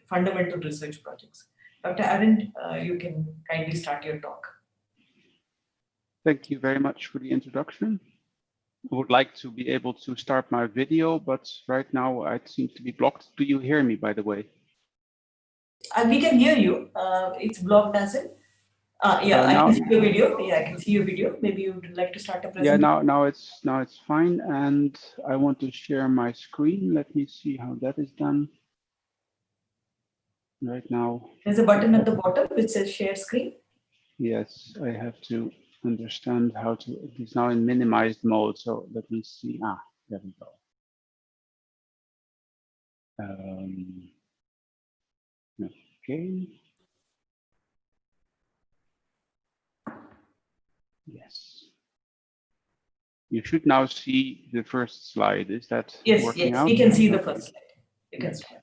fundamental research projects. Dr. Arend, you can kindly start your talk. Thank you very much for the introduction. I would like to be able to start my video, but right now it seems to be blocked. Do you hear me, by the way? We can hear you. It's blocked as in. Yeah, I can see your video. Yeah, I can see your video. Maybe you would like to start a presentation. Yeah, now it's fine, and I want to share my screen. Let me see how that is done. Right now. There's a button at the bottom which says share screen. Yes, I have to understand how to. It is now in minimized mode, so let me see. There we go. Okay. Yes. You should now see the first slide. Is that working out? Yes, we can see the first slide. You can start.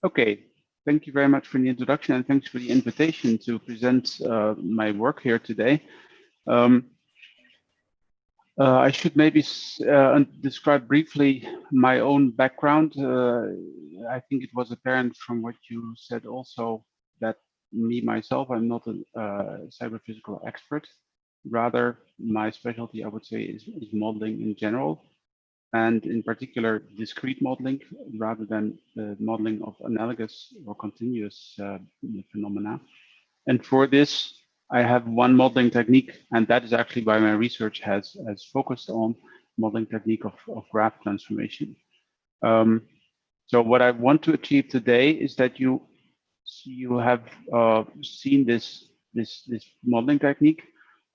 Okay. Thank you very much for the introduction, and thanks for the invitation to present my work here today. I should maybe describe briefly my own background. I think it was apparent from what you said also that myself, I'm not a cyber-physical expert. Rather, my specialty, I would say, is modeling in general, and in particular, discrete modeling rather than the modeling of analogous or continuous phenomena. And for this, I have one modeling technique, and that is actually why my research has focused on modeling technique of graph transformation. So what I want to achieve today is that you have seen this modeling technique,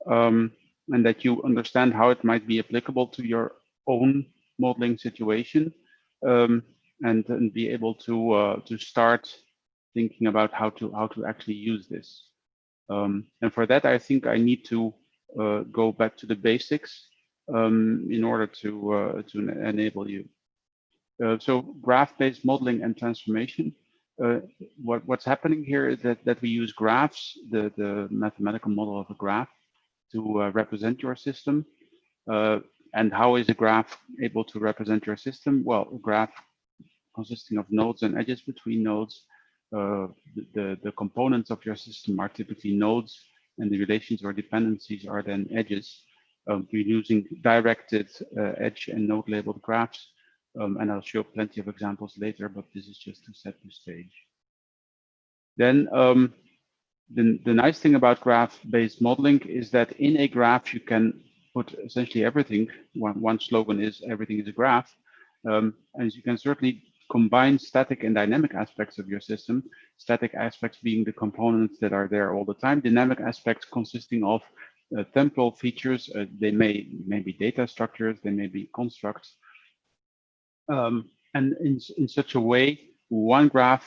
and that you understand how it might be applicable to your own modeling situation, and be able to start thinking about how to actually use this. And for that, I think I need to go back to the basics in order to enable you. So graph-based modeling and transformation. What's happening here is that we use graphs, the mathematical model of a graph, to represent your system. And how is a graph able to represent your system? Well, a graph consisting of nodes and edges between nodes. The components of your system are typically nodes, and the relations or dependencies are then edges. We're using directed edge and node labeled graphs, and I'll show plenty of examples later, but this is just to set the stage. Then the nice thing about graph-based modeling is that in a graph you can put essentially everything. One slogan is everything is a graph, and you can certainly combine static and dynamic aspects of your system. Static aspects being the components that are there all the time. Dynamic aspects consisting of temporal features. They may be data structures, they may be constructs. And in such a way, one graph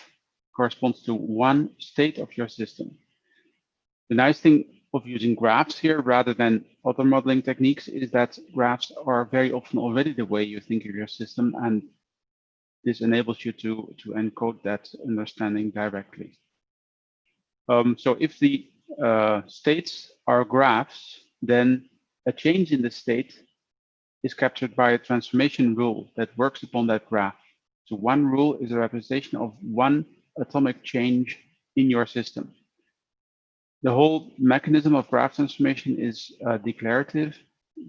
corresponds to one state of your system. The nice thing of using graphs here rather than other modeling techniques is that graphs are very often already the way you think of your system, and this enables you to encode that understanding directly. So if the states are graphs, then a change in the state is captured by a transformation rule that works upon that graph. So one rule is a representation of one atomic change in your system. The whole mechanism of graph transformation is declarative,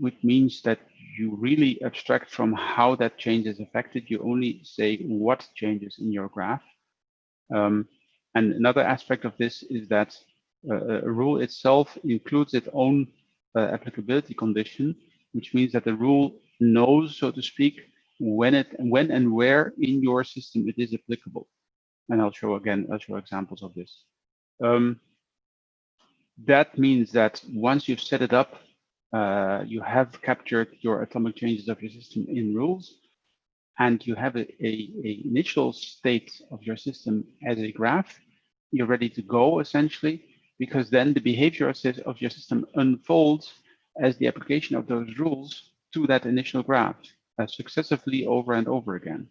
which means that you really abstract from how that change is affected. You only say what changes in your graph. And another aspect of this is that a rule itself includes its own applicability condition, which means that the rule knows, so to speak, when and where in your system it is applicable. And I'll show examples of this. That means that once you've set it up, you have captured your atomic changes of your system in rules, and you have a initial state of your system as a graph. You're ready to go, essentially, because then the behavior of your system unfolds as the application of those rules to that initial graph successively over and over again.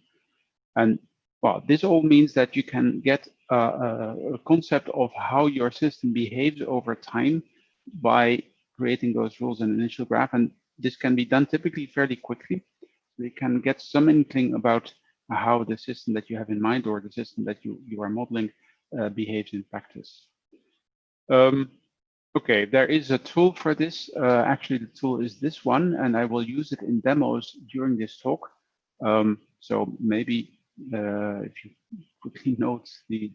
And well, this all means that you can get a concept of how your system behaves over time by creating those rules in an initial graph. And this can be done typically fairly quickly. You can get some inkling about how the system that you have in mind or the system that you are modeling behaves in practice. Okay, there is a tool for this. Actually, the tool is this one, and I will use it in demos during this talk. So maybe if you quickly note the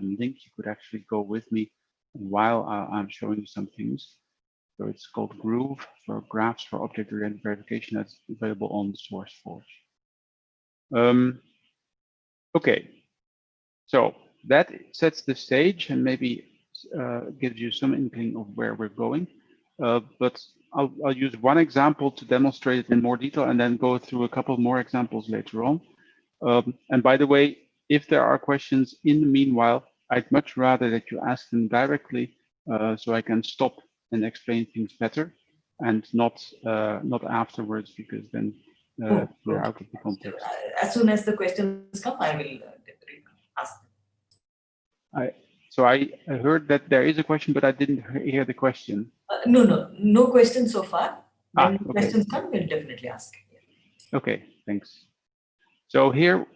link, you could actually go with me while I'm showing you some things. So it's called Groove for Graphs for Object-Oriented Verification. That's available on SourceForge. Okay, so that sets the stage and maybe gives you some inkling of where we're going. But I'll use one example to demonstrate it in more detail and then go through a couple more examples later on. And by the way, if there are questions in the meanwhile, I'd much rather that you ask them directly so I can stop and explain things better and not afterwards, because then we're out of the context. As soon as the questions come, I will ask them. So I heard that there is a question, but I didn't hear the question. No questions so far. When okay. questions come, we'll definitely ask. Okay, thanks. So here,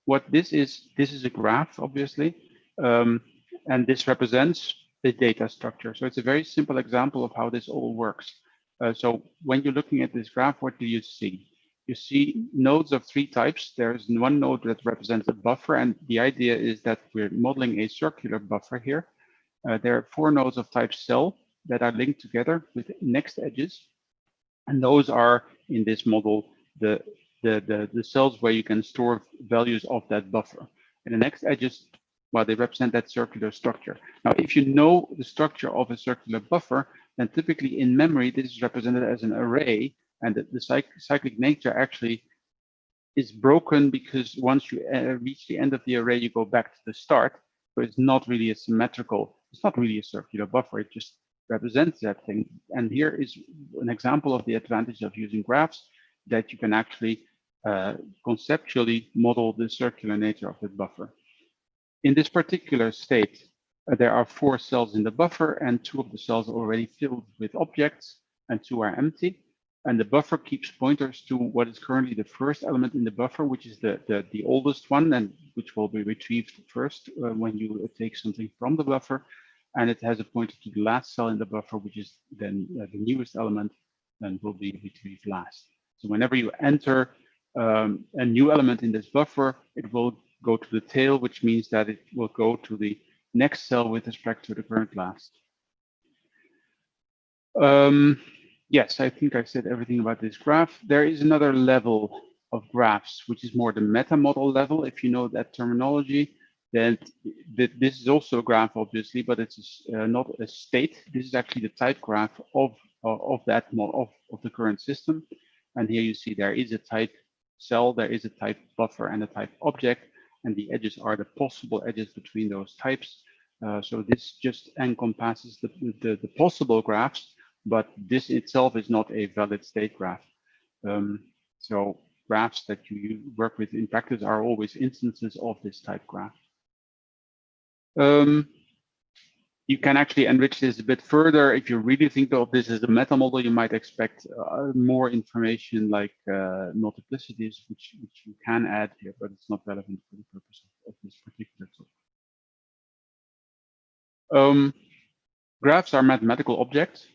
what this is a graph, obviously, and this represents the data structure. So it's a very simple example of how this all works. So when you're looking at this graph, what do you see? You see nodes of three types. There's one node that represents a buffer, and the idea is that we're modeling a circular buffer here. There are four nodes of type cell that are linked together with next edges, and those are, in this model, the cells where you can store values of that buffer. And the next edges, well, they represent that circular structure. Now, if you know the structure of a circular buffer, then typically in memory, this is represented as an array, and the cyclic nature actually is broken because once you reach the end of the array, you go back to the start. So it's not really a symmetrical, it's not really a circular buffer, it just represents that thing. And here is an example of the advantage of using graphs, that you can actually conceptually model the circular nature of the buffer. In this particular state, there are four cells in the buffer, and two of the cells are already filled with objects and two are empty. And the buffer keeps pointers to what is currently the first element in the buffer, which is the oldest one, and which will be retrieved first when you take something from the buffer. And it has a pointer to the last cell in the buffer, which is then the newest element and will be retrieved last. So whenever you enter a new element in this buffer, it will go to the tail, which means that it will go to the next cell with respect to the current last. Yes, I think I said everything about this graph. There is another level of graphs, which is more the meta model level. If you know that terminology, then this is also a graph, obviously, but it's not a state. This is actually the type graph of that model of the current system. And here you see there is a type cell, there is a type buffer, and a type object, and the edges are the possible edges between those types. So this just encompasses the possible graphs, but this itself is not a valid state graph. So graphs that you work with in practice are always instances of this type graph. You can actually enrich this a bit further. If you really think of this as a meta model, you might expect more information like multiplicities, which you can add here, but it's not relevant for the purpose of this particular talk. Graphs are mathematical objects.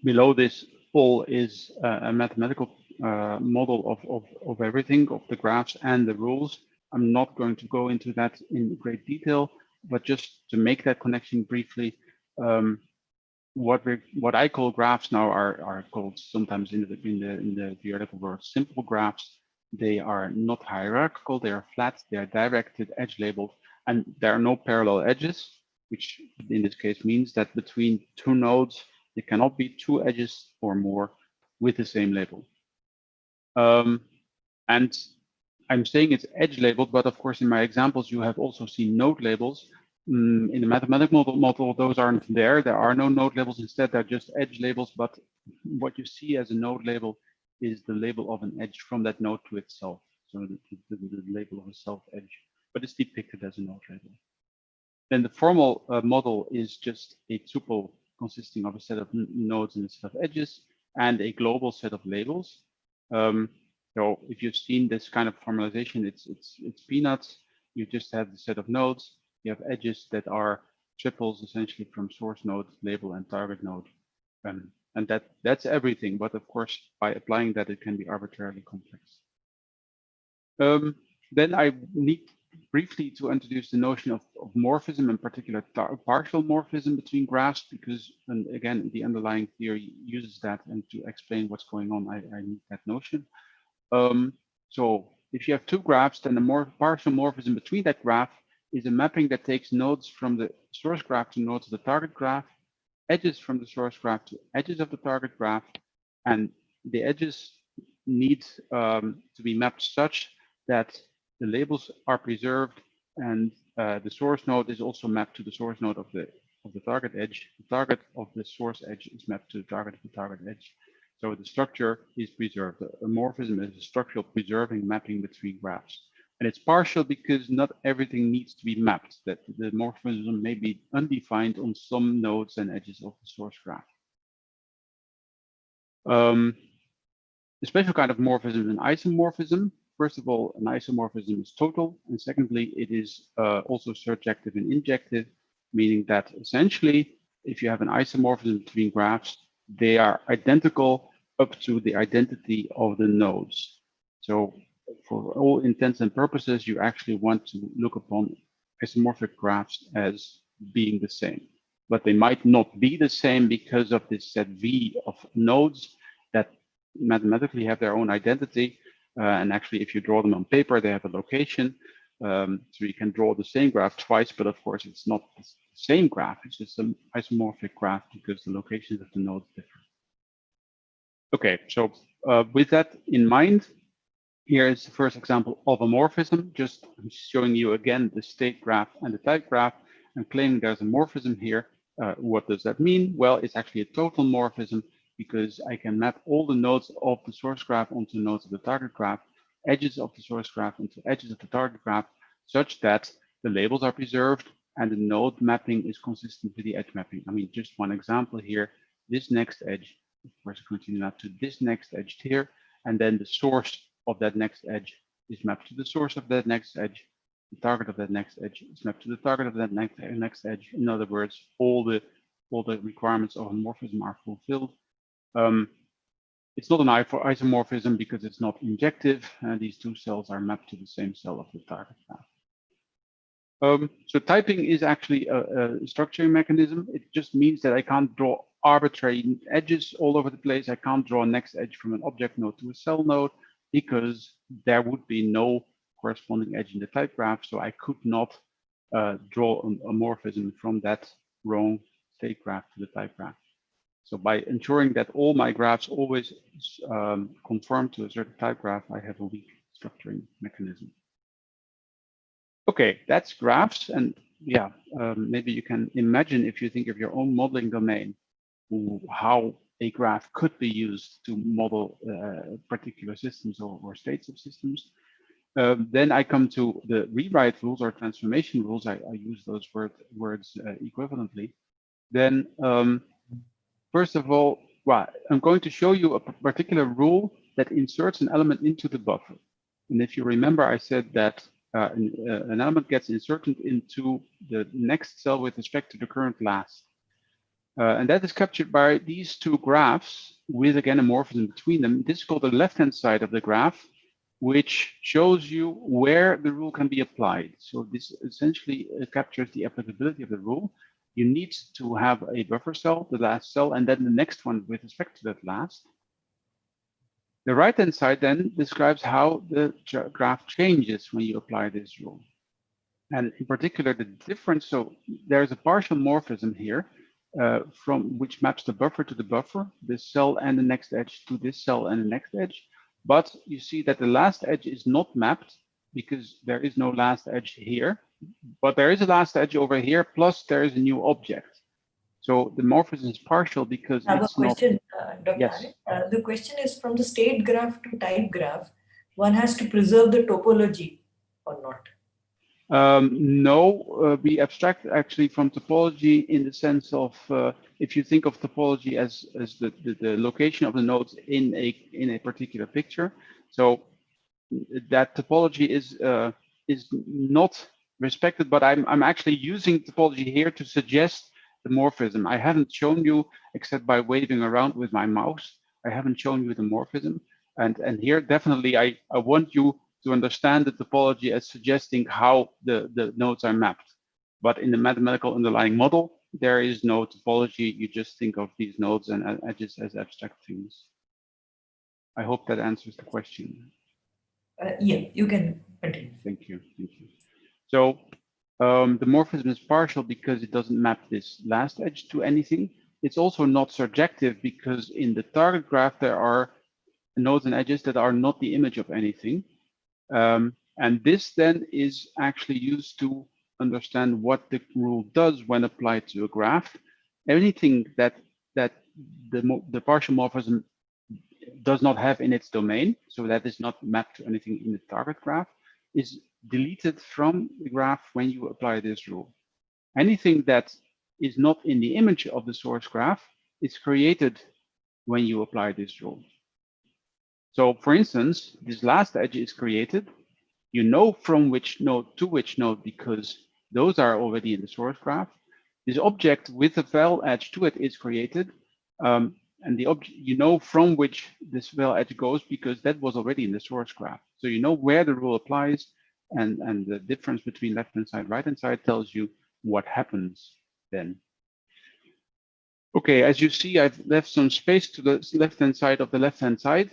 Below this all is a mathematical model of everything, of the graphs and the rules. I'm not going to go into that in great detail, but just to make that connection briefly, what I call graphs now are called sometimes in the theoretical world simple graphs, They are not hierarchical, they are flat, they are directed, edge labeled, and there are no parallel edges, which in this case means that between two nodes, there cannot be two edges or more with the same label. And I'm saying it's edge labeled, but of course, in my examples, you have also seen node labels. In the mathematical model, those aren't there. There are no node labels. Instead, they're just edge labels. But what you see as a node label is the label of an edge from that node to itself. So the label of a self edge, but it's depicted as a node label. Then the formal model is just a tuple consisting of a set of nodes and a set of edges and a global set of labels. So if you've seen this kind of formalization, it's peanuts. You just have the set of nodes. You have edges that are triples essentially from source node, label, and target node. And that's everything. But of course, by applying that, it can be arbitrarily complex. Then I need briefly to introduce the notion of morphism, in particular partial morphism between graphs, because, and again, the underlying theory uses that, and to explain what's going on, I need that notion. So if you have two graphs, then the partial morphism between that graph is a mapping that takes nodes from the source graph to nodes of the target graph, edges from the source graph to edges of the target graph, and the edges need to be mapped such that the labels are preserved, and the source node is also mapped to the source node of the target edge. The target of the source edge is mapped to the target of the target edge. So the structure is preserved. A morphism is a structural preserving mapping between graphs. And it's partial because not everything needs to be mapped. That the morphism may be undefined on some nodes and edges of the source graph. The special kind of morphism is an isomorphism. First of all, an isomorphism is total. And secondly, it is also surjective and injective, meaning that essentially, if you have an isomorphism between graphs, they are identical up to the identity of the nodes. So for all intents and purposes, you actually want to look upon isomorphic graphs as being the same. But they might not be the same because of this set V of nodes that mathematically have their own identity. And actually, if you draw them on paper, they have a location. So you can draw the same graph twice, but of course, it's not the same graph. It's just an isomorphic graph because the locations of the nodes differ. Okay, so with that in mind, here is the first example of a morphism. Just showing you again the state graph and the type graph and claiming there's a morphism here. What does that mean? Well, it's actually a total morphism because I can map all the nodes of the source graph onto nodes of the target graph, edges of the source graph into edges of the target graph, such that the labels are preserved and the node mapping is consistent with the edge mapping. I mean, just one example here, this next edge, of course, continue map to this next edge here, and then the source of that next edge is mapped to the source of that next edge. The target of that next edge is mapped to the target of that next edge. In other words, all the requirements of a morphism are fulfilled. It's not an isomorphism because it's not injective. These two cells are mapped to the same cell of the target graph. So typing is actually a structuring mechanism. It just means that I can't draw arbitrary edges all over the place. I can't draw a next edge from an object node to a cell node because there would be no corresponding edge in the type graph. So I could not draw a morphism from that wrong state graph to the type graph. So by ensuring that all my graphs always conform to a certain type graph, I have a weak structuring mechanism. Okay, that's graphs. And yeah, maybe you can imagine, if you think of your own modeling domain, how a graph could be used to model particular systems or states of systems. Then I come to the rewrite rules or transformation rules. I use those words equivalently. Then first of all, well, I'm going to show you a particular rule that inserts an element into the buffer. And if you remember, I said that an element gets inserted into the next cell with respect to the current last. And that is captured by these two graphs with, again, a morphism between them. This is called the left-hand side of the graph, which shows you where the rule can be applied. So this essentially captures the applicability of the rule. You need to have a buffer cell, the last cell, and then the next one with respect to that last. The right-hand side then describes how the graph changes when you apply this rule. And in particular, the difference, so there's a partial morphism here from which maps the buffer to the buffer, this cell and the next edge to this cell and the next edge. But you see that the last edge is not mapped because there is no last edge here, but there is a last edge over here, plus there is a new object. So the morphism is partial because I have it's a question, Dr. Yes. Arend. The question is, from the state graph to type graph, one has to preserve the topology or not? No, we abstract actually from topology in the sense of if you think of topology as the location of the nodes in a particular picture. So that topology is not respected, but I'm actually using topology here to suggest the morphism. I haven't shown you, except by waving around with my mouse, I haven't shown you the morphism. And here definitely I want you to understand the topology as suggesting how the nodes are mapped. But in the mathematical underlying model, there is no topology. You just think of these nodes and edges as abstract things. I hope that answers the question. Yeah, you can continue. Thank you. Thank you. So the morphism is partial because it doesn't map this last edge to anything. It's also not surjective because in the target graph, there are nodes and edges that are not the image of anything. And this then is actually used to understand what the rule does when applied to a graph. Anything that the partial morphism does not have in its domain, so that is not mapped to anything in the target graph, is deleted from the graph when you apply this rule. Anything that is not in the image of the source graph is created when you apply this rule. So for instance, this last edge is created. You know from which node to which node because those are already in the source graph. This object with a val edge to it is created. And the object, you know from which this val edge goes because that was already in the source graph. So you know where the rule applies, and the difference between left-hand side, right-hand side tells you what happens then. Okay, as you see, I've left some space to the left-hand side of the left-hand side.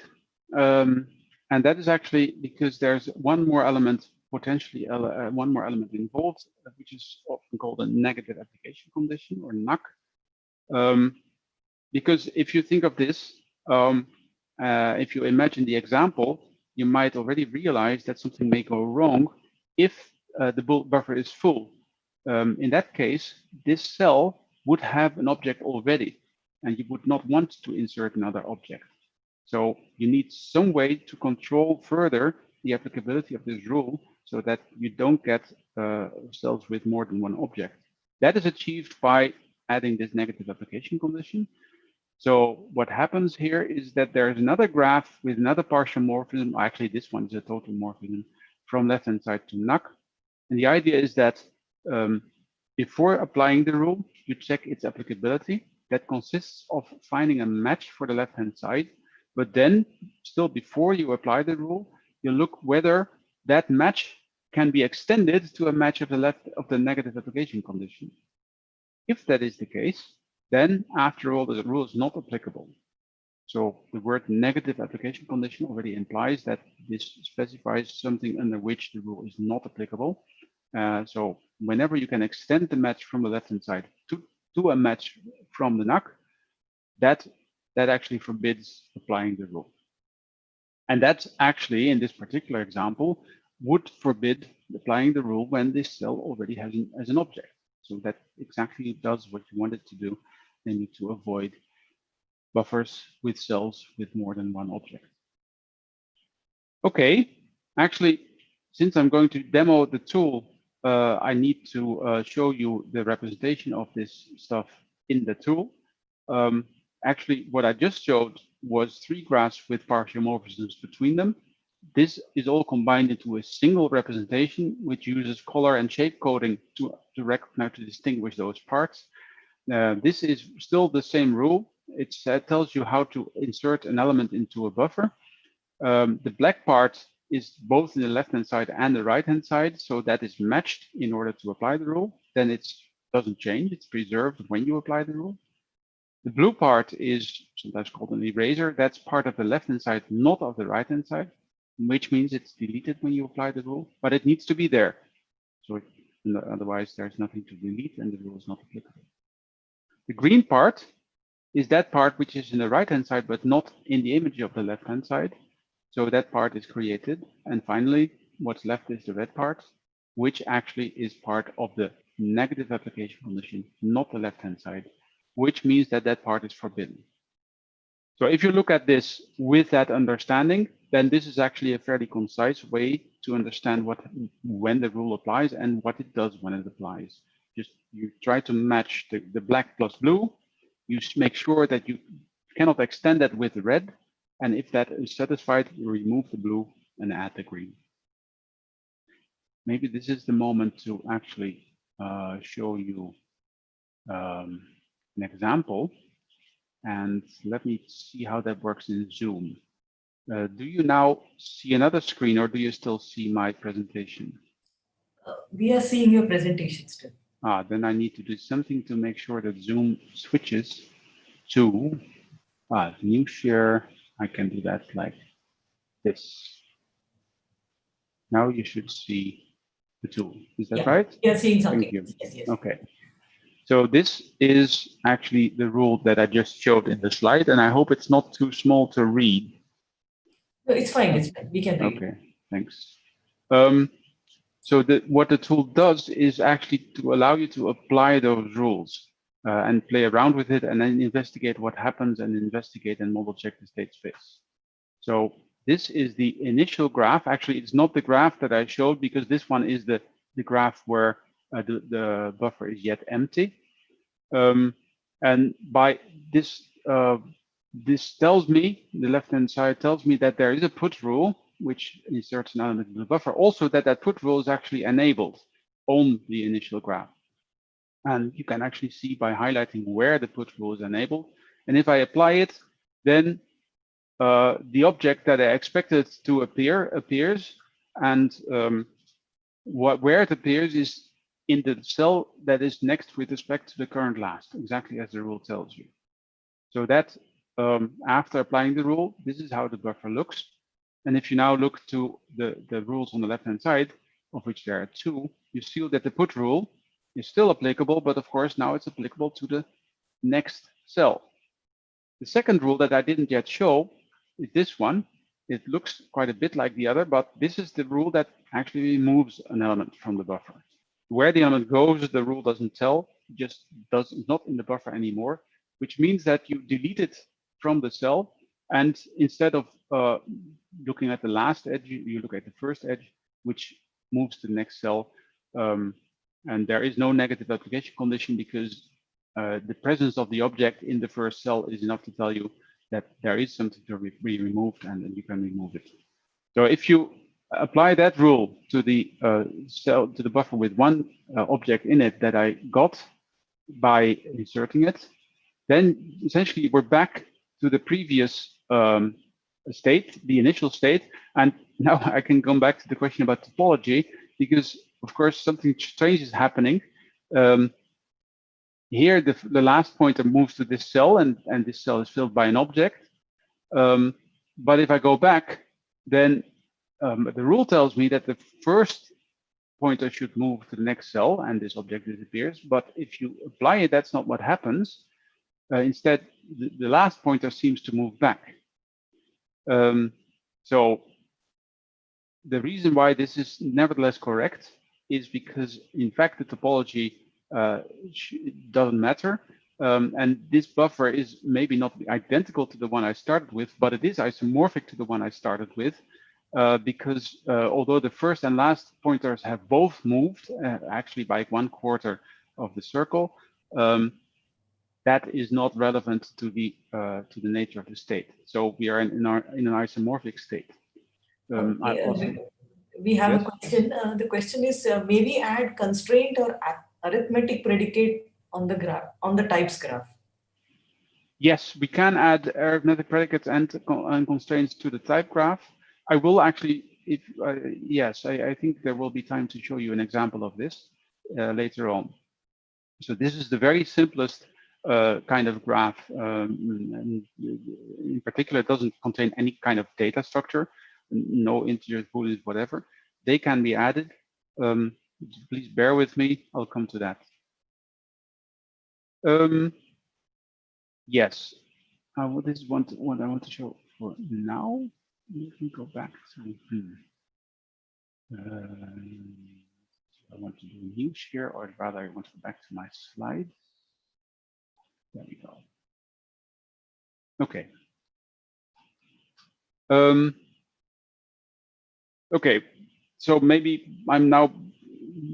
And that is actually because there's one more element, potentially one more element involved, which is often called a negative application condition or NAC. Because if you think of this, if you imagine the example, you might already realize that something may go wrong if the buffer is full. In that case, this cell would have an object already, and you would not want to insert another object. So you need some way to control further the applicability of this rule so that you don't get cells with more than one object. That is achieved by adding this negative application condition. So what happens here is that there is another graph with another partial morphism. Actually, this one is a total morphism from left-hand side to NAC. And the idea is that before applying the rule, you check its applicability. That consists of finding a match for the left-hand side. But then, still before you apply the rule, you look whether that match can be extended to a match of the negative application condition. If that is the case, then after all, the rule is not applicable. So the word negative application condition already implies that this specifies something under which the rule is not applicable. So whenever you can extend the match from the left-hand side to a match from the NAC, that actually forbids applying the rule. And that's actually, in this particular example, would forbid applying the rule when this cell already has an object. So that exactly does what you want it to do, namely to avoid buffers with cells with more than one object. Okay, actually, since I'm going to demo the tool, I need to show you the representation of this stuff in the tool. Actually, what I just showed was 3 graphs with partial morphisms between them. This is all combined into a single representation, which uses color and shape coding to recognize, to distinguish those parts. This is still the same rule. It tells you how to insert an element into a buffer. The black part is both in the left-hand side and the right-hand side, so that is matched in order to apply the rule. Then it doesn't change, it's preserved when you apply the rule. The blue part is sometimes called an eraser. That's part of the left-hand side, not of the right-hand side, which means it's deleted when you apply the rule, but it needs to be there. So otherwise there's nothing to delete and the rule is not applicable. The green part is that part which is in the right-hand side, but not in the image of the left-hand side. So that part is created. And finally, what's left is the red part, which actually is part of the negative application condition, not the left-hand side, which means that that part is forbidden. So if you look at this with that understanding, then this is actually a fairly concise way to understand when the rule applies and what it does when it applies. Just you try to match the black plus blue. You make sure that you cannot extend that with the red. And if that is satisfied, you remove the blue and add the green. Maybe this is the moment to actually show you an example. And let me see how that works in Zoom. Do you now see another screen or do you still see my presentation? We are seeing your presentation still. Then I need to do something to make sure that Zoom switches to new share. I can do that like this. Now you should see the tool. Is that right? We are seeing something. Thank you. Yes, yes. Okay. So this is actually the rule that I just showed in the slide, and I hope it's not too small to read. No, it's fine. It's fine. We can read. Okay, thanks. So what the tool does is actually to allow you to apply those rules and play around with it and then investigate what happens and investigate and model check the state space. So this is the initial graph. Actually, it's not the graph that I showed because this one is the graph where the buffer is yet empty. And by this, this tells me, the left-hand side tells me that there is a put rule which inserts an element in the buffer. Also that put rule is actually enabled on the initial graph. And you can actually see by highlighting where the put rule is enabled. And if I apply it, then the object that I expected to appear appears. And where it appears is in the cell that is next with respect to the current last, exactly as the rule tells you. So that after applying the rule, this is how the buffer looks. And if you now look to the rules on the left-hand side, of which there are two, you see that the put rule is still applicable, but of course now it's applicable to the next cell. The second rule that I didn't yet show is this one. It looks quite a bit like the other, but this is the rule that actually removes an element from the buffer. Where the element goes, the rule doesn't tell, just does not in the buffer anymore, which means that you delete it from the cell. And instead of looking at the last edge, you look at the first edge, which moves to the next cell. And there is no negative application condition because the presence of the object in the first cell is enough to tell you that there is something to be removed and then you can remove it. So if you apply that rule to the cell, to the buffer with one object in it that I got by inserting it, then essentially we're back to the previous state, the initial state. And now I can come back to the question about topology, because of course something strange is happening. Here, the last pointer moves to this cell, and this cell is filled by an object. But if I go back, then the rule tells me that the first pointer should move to the next cell, and this object disappears. But if you apply it, that's not what happens. Instead, the last pointer seems to move back. So the reason why this is nevertheless correct is because, in fact, the topology doesn't matter. And this buffer is maybe not identical to the one I started with, but it is isomorphic to the one I started with, because although the first and last pointers have both moved, actually by 1/4 of the circle, that is not relevant to the nature of the state. So we are in an isomorphic state. We have a question. The question is, may we add constraint or arithmetic predicate on the graph, on the types graph? Yes, we can add arithmetic predicates and constraints to the type graph. I will actually, yes, I think there will be time to show you an example of this later on. So this is the very simplest kind of graph, and in particular, it doesn't contain any kind of data structure, no integers, booleans, whatever. They can be added. Please bear with me. I'll come to that. Yes, this is what I want to show for now. Let me go back to. I want to do new share, or rather, I want to go back to my slides. There we go. Okay. Okay, so maybe I'm now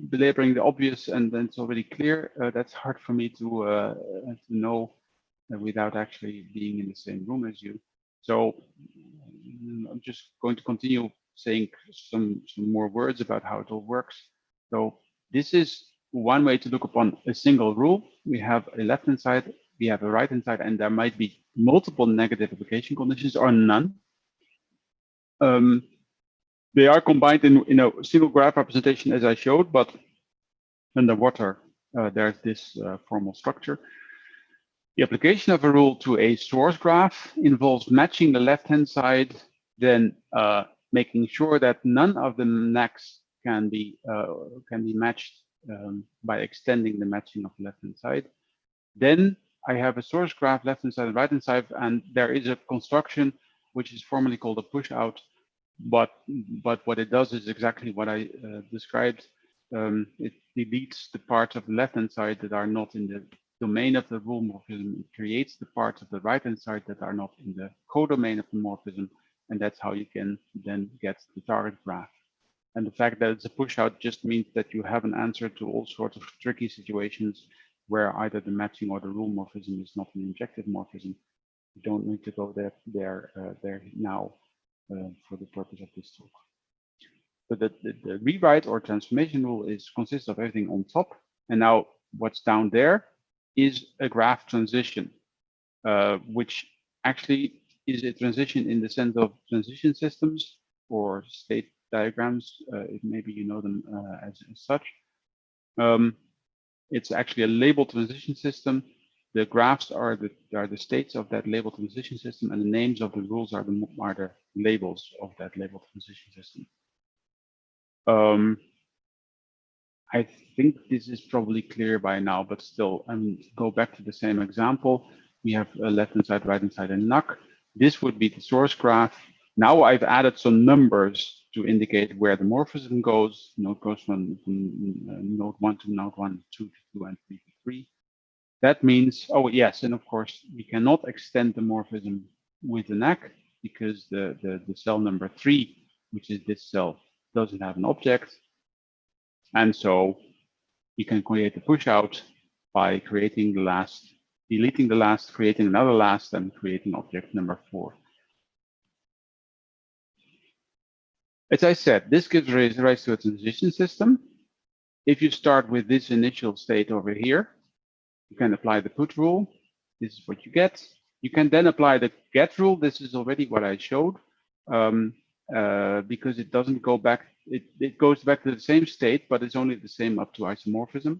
belaboring the obvious, and then it's already clear. That's hard for me to know without actually being in the same room as you. So I'm just going to continue saying some more words about how it all works. So this is one way to look upon a single rule. We have a left-hand side, we have a right-hand side, and there might be multiple negative application conditions or none. They are combined in a single graph representation, as I showed, but underwater, there's this formal structure. The application of a rule to a source graph involves matching the left-hand side, then making sure that none of the NACs can be matched by extending the matching of the left-hand side. Then I have a source graph, left-hand side and right-hand side, and there is a construction which is formally called a push-out. But what it does is exactly what I described. It deletes the parts of the left-hand side that are not in the domain of the rule morphism. It creates the parts of the right-hand side that are not in the codomain of the morphism, and that's how you can then get the target graph. And the fact that it's a push-out just means that you have an answer to all sorts of tricky situations where either the matching or the rule morphism is not an injective morphism. You don't need to go there now. For the purpose of this talk. But the rewrite or transformation rule consists of everything on top. And now what's down there is a graph transition, which actually is a transition in the sense of transition systems or state diagrams. Maybe you know them as such. It's actually a labeled transition system. The graphs are the states of that labeled transition system, and the names of the rules are the labels of that labeled transition system. I think this is probably clear by now, but still, go back to the same example. We have a left-hand side, right-hand side, and NUC. This would be the source graph. Now I've added some numbers to indicate where the morphism goes. Node goes from node 1 to node 1, 2 to 2, and 3 to 3. That means, oh yes, and of course, we cannot extend the morphism with the NAC because the cell number 3, which is this cell, doesn't have an object. And so you can create a push out by creating the last, deleting the last, creating another last, and creating object number 4. As I said, this gives rise to a transition system. If you start with this initial state over here, you can apply the put rule. This is what you get. You can then apply the get rule. This is already what I showed, because it doesn't go back. It goes back to the same state, but it's only the same up to isomorphism.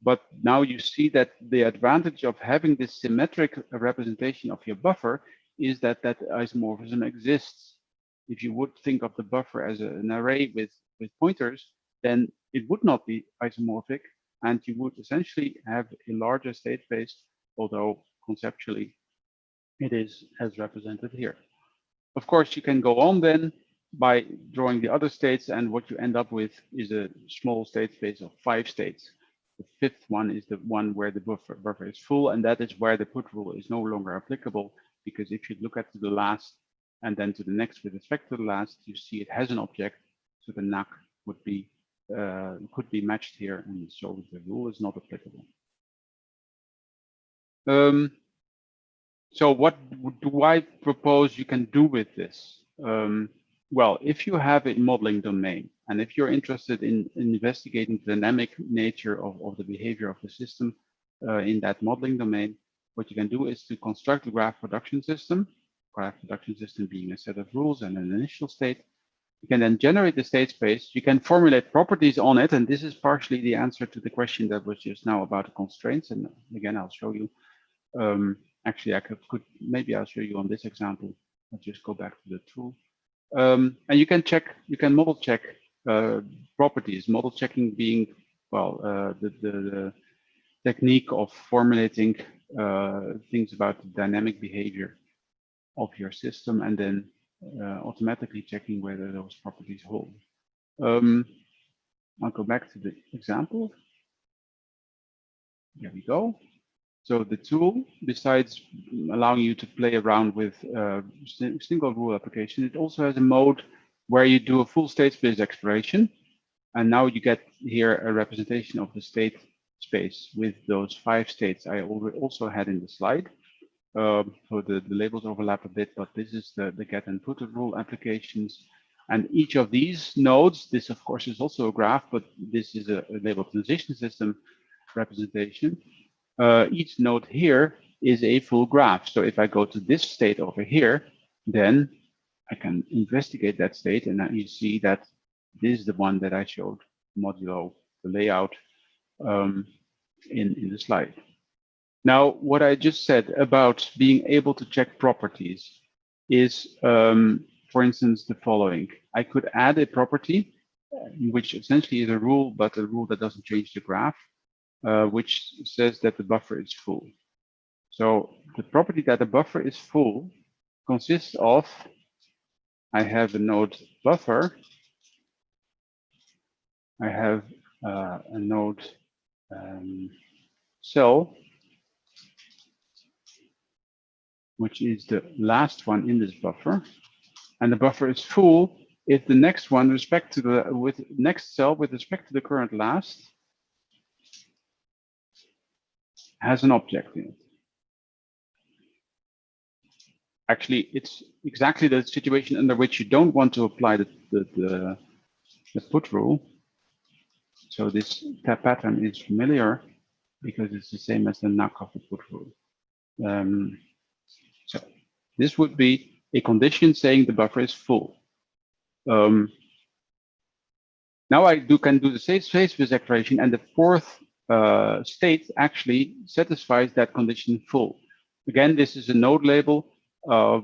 But now you see that the advantage of having this symmetric representation of your buffer is that that isomorphism exists. If you would think of the buffer as an array with pointers, then it would not be isomorphic, and you would essentially have a larger state space, although conceptually it is as represented here. Of course, you can go on then by drawing the other states, and what you end up with is a small state space of 5 states. The 5th one is the one where the buffer is full, and that is where the put rule is no longer applicable, because if you look at the last and then to the next with respect to the last, you see it has an object, so the NAC would be could be matched here, and so the rule is not applicable. So what do I propose you can do with this? Well, if you have a modeling domain, and if you're interested in investigating the dynamic nature of the behavior of the system in that modeling domain, what you can do is to construct a graph production system being a set of rules and an initial state. You can then generate the state space. You can formulate properties on it. And this is partially the answer to the question that was just now about the constraints. And again, I'll show you. Actually, maybe I'll show you on this example. I'll just go back to the tool. And you can model check properties. Model checking being, well, the technique of formulating things about the dynamic behavior of your system and then automatically checking whether those properties hold. I'll go back to the example. There we go. So the tool, besides allowing you to play around with single rule application, it also has a mode where you do a full state space exploration. And now you get here a representation of the state space with those 5 states I also had in the slide. So the labels overlap a bit, but this is the get and put rule applications. And each of these nodes, this of course is also a graph, but this is a labeled transition system representation. Each node here is a full graph. So if I go to this state over here, then I can investigate that state, and you see that this is the one that I showed modulo the layout in the slide. Now, what I just said about being able to check properties is, for instance, the following. I could add a property, which essentially is a rule, but a rule that doesn't change the graph, which says that the buffer is full. So the property that the buffer is full consists of, I have a node buffer, I have a node cell, which is the last one in this buffer, and the buffer is full if the next one next cell with respect to the current last has an object in it. Actually, it's exactly the situation under which you don't want to apply the put rule. So this tab pattern is familiar because it's the same as the knock of the put rule. So this would be a condition saying the buffer is full. Now I can do the state space declaration, and the 4th state actually satisfies that condition full. Again, this is a node label,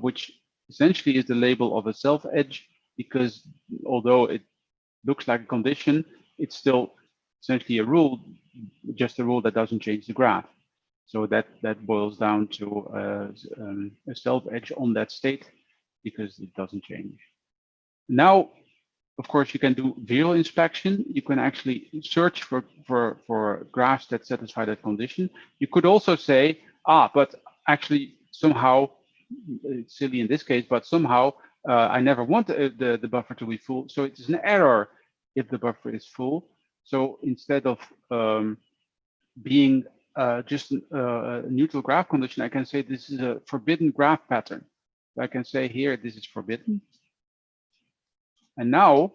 which essentially is the label of a self edge, because although it looks like a condition, it's still essentially a rule, just a rule that doesn't change the graph. So that boils down to a self edge on that state because it doesn't change. Now, of course, you can do visual inspection. You can actually search for graphs that satisfy that condition. You could also say, but actually somehow, it's silly in this case, but somehow I never want the buffer to be full. So it is an error if the buffer is full. So instead of being just a neutral graph condition, I can say this is a forbidden graph pattern. I can say here, this is forbidden. And now,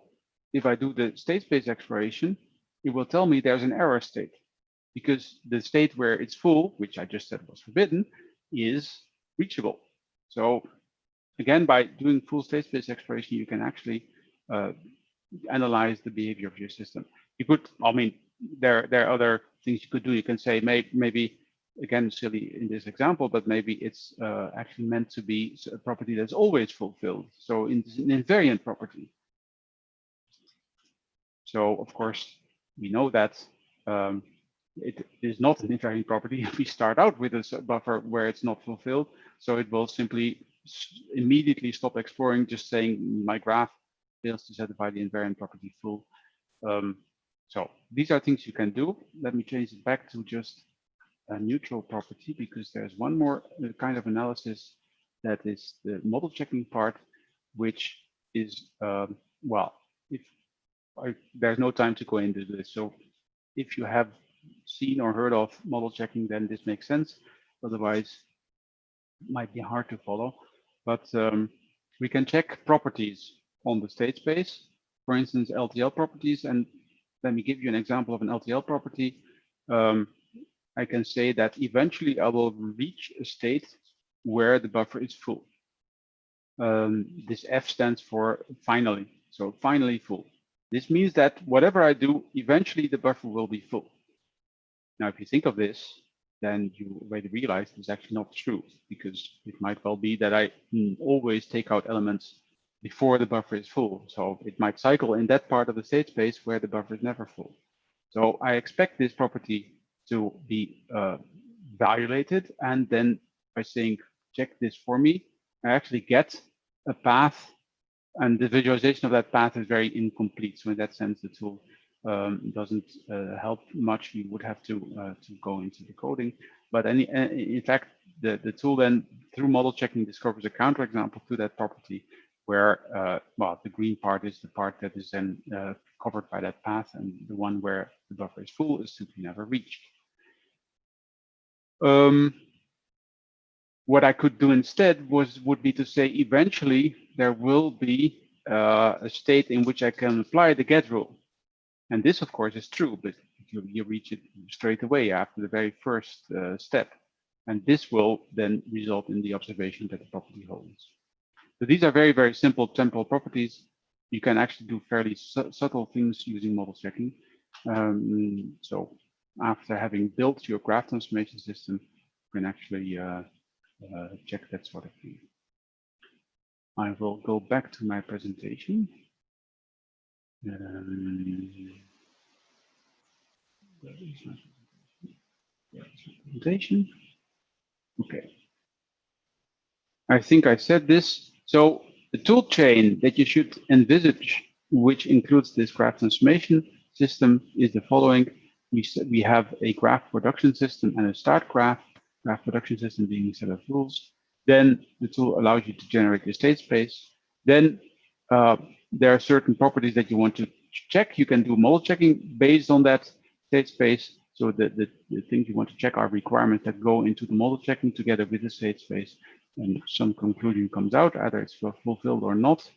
if I do the state space exploration, it will tell me there's an error state because the state where it's full, which I just said was forbidden, is reachable. So again, by doing full state space exploration, you can actually analyze the behavior of your system. You could, I mean, there are other things you could do. You can say maybe again, silly in this example, but maybe it's actually meant to be a property that's always fulfilled. So it's an invariant property. So of course, we know that it is not an invariant property if we start out with a buffer where it's not fulfilled. So it will simply immediately stop exploring, just saying my graph fails to satisfy the invariant property full. So these are things you can do. Let me change it back to just a neutral property because there's one more kind of analysis that is the model checking part, which is, well, there's no time to go into this. So if you have seen or heard of model checking, then this makes sense. Otherwise, it might be hard to follow. But we can check properties on the state space, for instance, LTL properties. And let me give you an example of an LTL property. I can say that eventually I will reach a state where the buffer is full. This F stands for finally. So finally full. This means that whatever I do, eventually the buffer will be full. Now, if you think of this, then you already realize it's actually not true, because it might well be that I always take out elements before the buffer is full. So it might cycle in that part of the state space where the buffer is never full. So I expect this property to be violated, and then by saying check this for me, I actually get a path, and the visualization of that path is very incomplete. So in that sense, the tool doesn't help much. You would have to go into the coding. But in fact, the tool then, through model checking, discovers a counterexample to that property, where well, the green part is the part that is then covered by that path, and the one where the buffer is full is simply never reached. What I could do instead would be to say eventually there will be a state in which I can apply the get rule. And this, of course, is true, but you reach it straight away after the very first step. And this will then result in the observation that the property holds. So these are very, very simple temporal properties. You can actually do fairly subtle things using model checking. So after having built your graph transformation system, you can actually check that sort of thing. I will go back to my presentation. Where is my presentation? Okay. I think I said this. So the tool chain that you should envisage, which includes this graph transformation system, is the following. We have a graph production system and a start graph production system being a set of rules. Then the tool allows you to generate the state space. Then there are certain properties that you want to check. You can do model checking based on that state space. So the things you want to check are requirements that go into the model checking together with the state space, and some conclusion comes out, either it's fulfilled or not.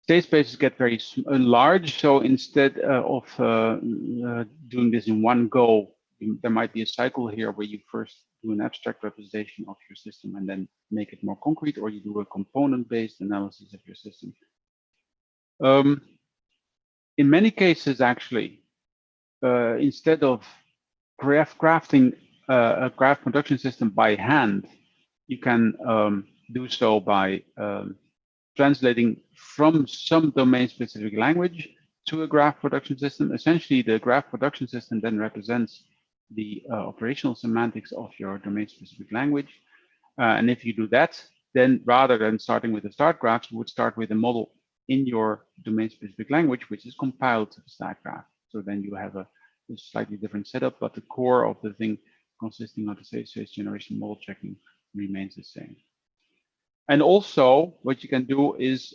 State spaces get very large, so instead of doing this in one go, there might be a cycle here where you first do an abstract representation of your system and then make it more concrete, or you do a component-based analysis of your system. In many cases, actually, instead of crafting a graph production system by hand, you can do so by translating from some domain-specific language to a graph production system. Essentially, the graph production system then represents the operational semantics of your domain-specific language. And if you do that, then rather than starting with the start graph, you would start with a model in your domain-specific language, which is compiled to the stack graph. So then you have a slightly different setup, but the core of the thing consisting of the state space generation model checking remains the same. And also what you can do is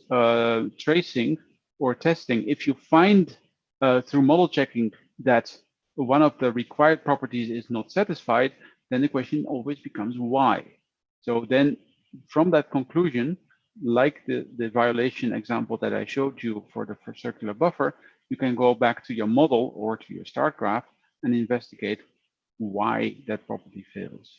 tracing or testing. If you find through model checking that one of the required properties is not satisfied, then the question always becomes why. So then from that conclusion, like the violation example that I showed you for the first circular buffer, you can go back to your model or to your start graph and investigate why that property fails.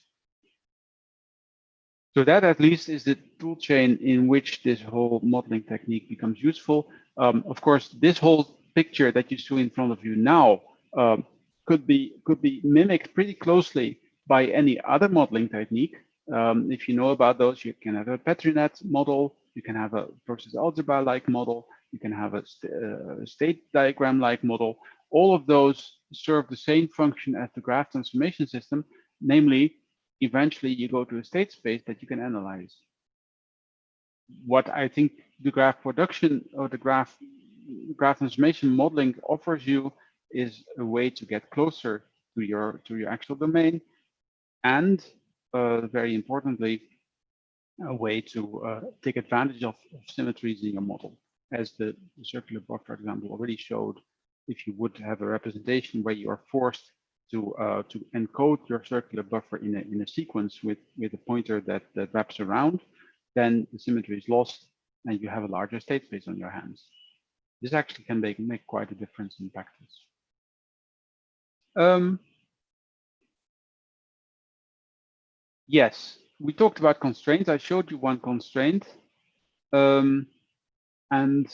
So that at least is the tool chain in which this whole modeling technique becomes useful. Of course, this whole picture that you see in front of you now could be mimicked pretty closely by any other modeling technique. If you know about those, you can have a PetriNet model, you can have a process algebra-like model, you can have a state diagram-like model. All of those serve the same function as the graph transformation system, namely, eventually you go to a state space that you can analyze. What I think the graph production or the graph transformation modeling offers you is a way to get closer to your actual domain, and very importantly, a way to take advantage of symmetries in your model. As the circular buffer example already showed, if you would have a representation where you are forced to encode your circular buffer in a sequence with a pointer that wraps around, then the symmetry is lost and you have a larger state space on your hands. This actually can make quite a difference in practice. Yes, we talked about constraints. I showed you one constraint. And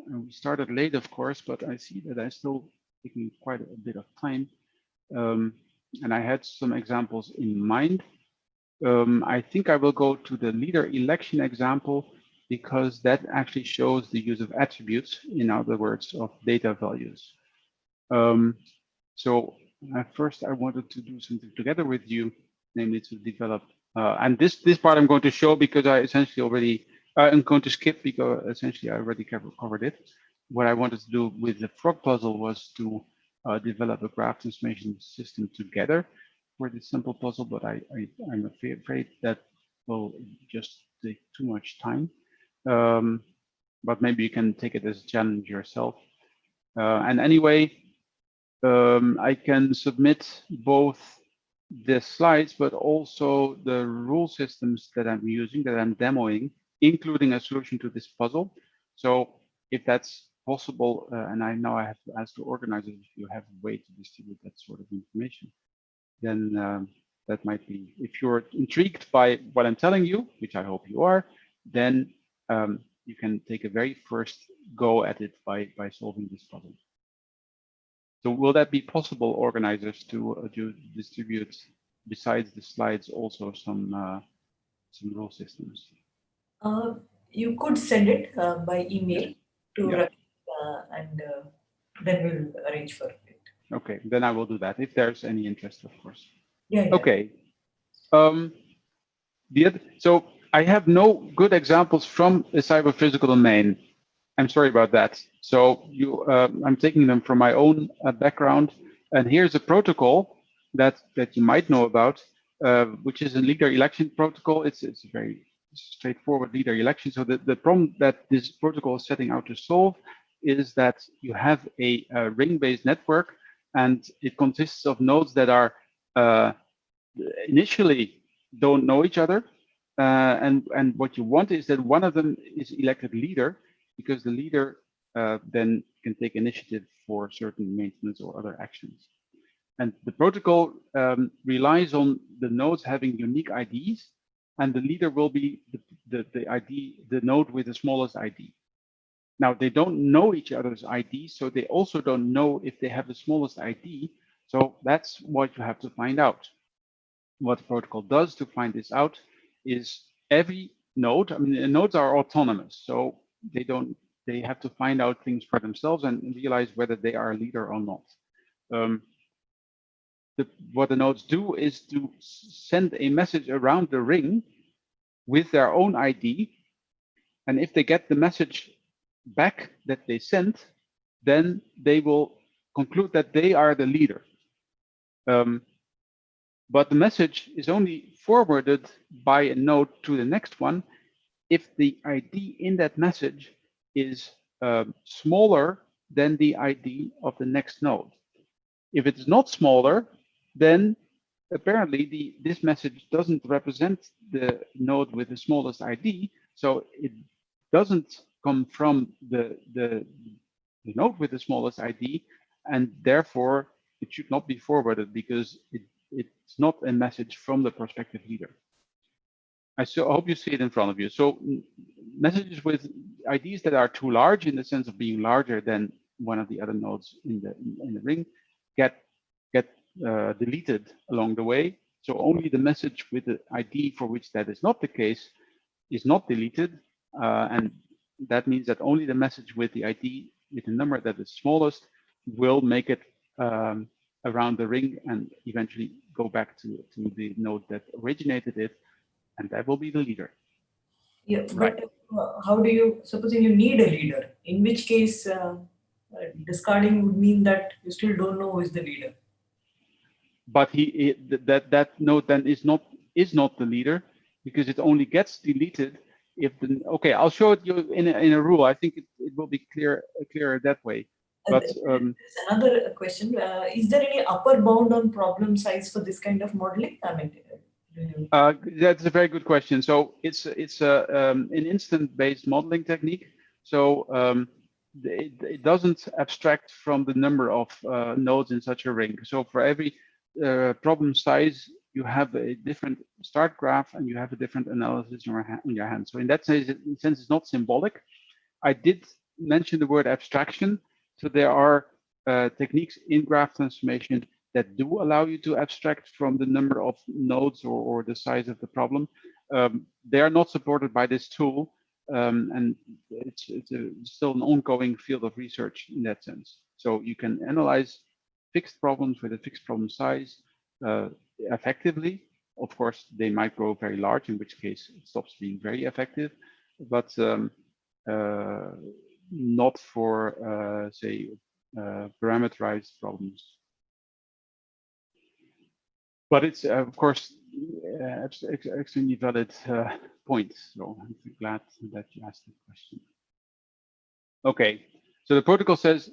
we started late, of course, but I see that I'm still taking quite a bit of time. And I had some examples in mind. I think I will go to the leader election example because that actually shows the use of attributes, in other words, of data values. So first I wanted to do something together with you, namely to develop, and this part I'm going to show because I essentially already, I'm going to skip because essentially I already covered it. What I wanted to do with the frog puzzle was to develop a graph transformation system together for this simple puzzle, but I'm afraid that will just take too much time. But maybe you can take it as a challenge yourself. And anyway, I can submit both the slides, but also the rule systems that I'm using, that I'm demoing, including a solution to this puzzle. So if that's possible, and I know I have to ask the organizers if you have a way to distribute that sort of information, then that might be, if you're intrigued by what I'm telling you, which I hope you are, then you can take a very first go at it by solving this puzzle. So will that be possible, organizers, to distribute, besides the slides, also some rule systems? You could send it by email to Ravi, and then we'll arrange for it. Okay, then I will do that if there's any interest, of course. Yeah. Okay. So I have no good examples from the cyber physical domain. I'm sorry about that. So I'm taking them from my own background. And here's a protocol that you might know about, which is a leader election protocol. It's a very straightforward leader election. So the problem that this protocol is setting out to solve is that you have a ring-based network, and it consists of nodes that are initially don't know each other. And what you want is that one of them is elected leader, because the leader then can take initiative for certain maintenance or other actions. And the protocol relies on the nodes having unique IDs, and the leader will be the node with the smallest ID. Now, they don't know each other's IDs, so they also don't know if they have the smallest ID. So that's what you have to find out. What the protocol does to find this out is every node, I mean, nodes are autonomous, so they have to find out things for themselves and realize whether they are a leader or not. What the nodes do is to send a message around the ring with their own ID. And if they get the message back that they sent, then they will conclude that they are the leader. But the message is only forwarded by a node to the next one if the ID in that message is smaller than the ID of the next node. If it's not smaller, then apparently this message doesn't represent the node with the smallest ID, so it doesn't come from the node with the smallest ID, and therefore it should not be forwarded because it's not a message from the prospective leader. I hope you see it in front of you. So messages with IDs that are too large, in the sense of being larger than one of the other nodes in the ring, get deleted along the way. So only the message with the ID for which that is not the case is not deleted, and that means that only the message with the ID with the number that is smallest will make it around the ring and eventually go back to the node that originated it, and that will be the leader. Yeah, but how do you, supposing you need a leader, in which case discarding would mean that you still don't know who is the leader. But that node then is not the leader, because it only gets deleted if the, okay, I'll show it you in a rule. I think it will be clearer that way. But there's another question. Is there any upper bound on problem size for this kind of modeling? I mean, that's a very good question. So it's an instant-based modeling technique. So it doesn't abstract from the number of nodes in such a ring. So for every problem size, you have a different start graph and you have a different analysis in your hand. So in that sense, it's not symbolic. I did mention the word abstraction. So there are techniques in graph transformation that do allow you to abstract from the number of nodes or the size of the problem. They are not supported by this tool, and it's still an ongoing field of research in that sense. So you can analyze fixed problems with a fixed problem size effectively. Of course, they might grow very large, in which case it stops being very effective, but not for, say, parameterized problems. But it's, of course, extremely valid point. So I'm glad that you asked the question. Okay, so the protocol says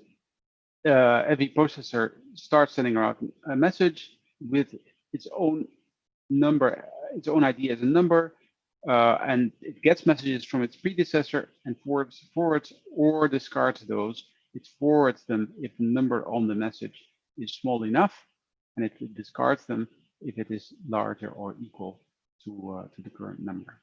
every processor starts sending out a message with its own number, its own ID as a number, and it gets messages from its predecessor and forwards or discards those. It forwards them if the number on the message is small enough, and it discards them if it is larger or equal to the current number.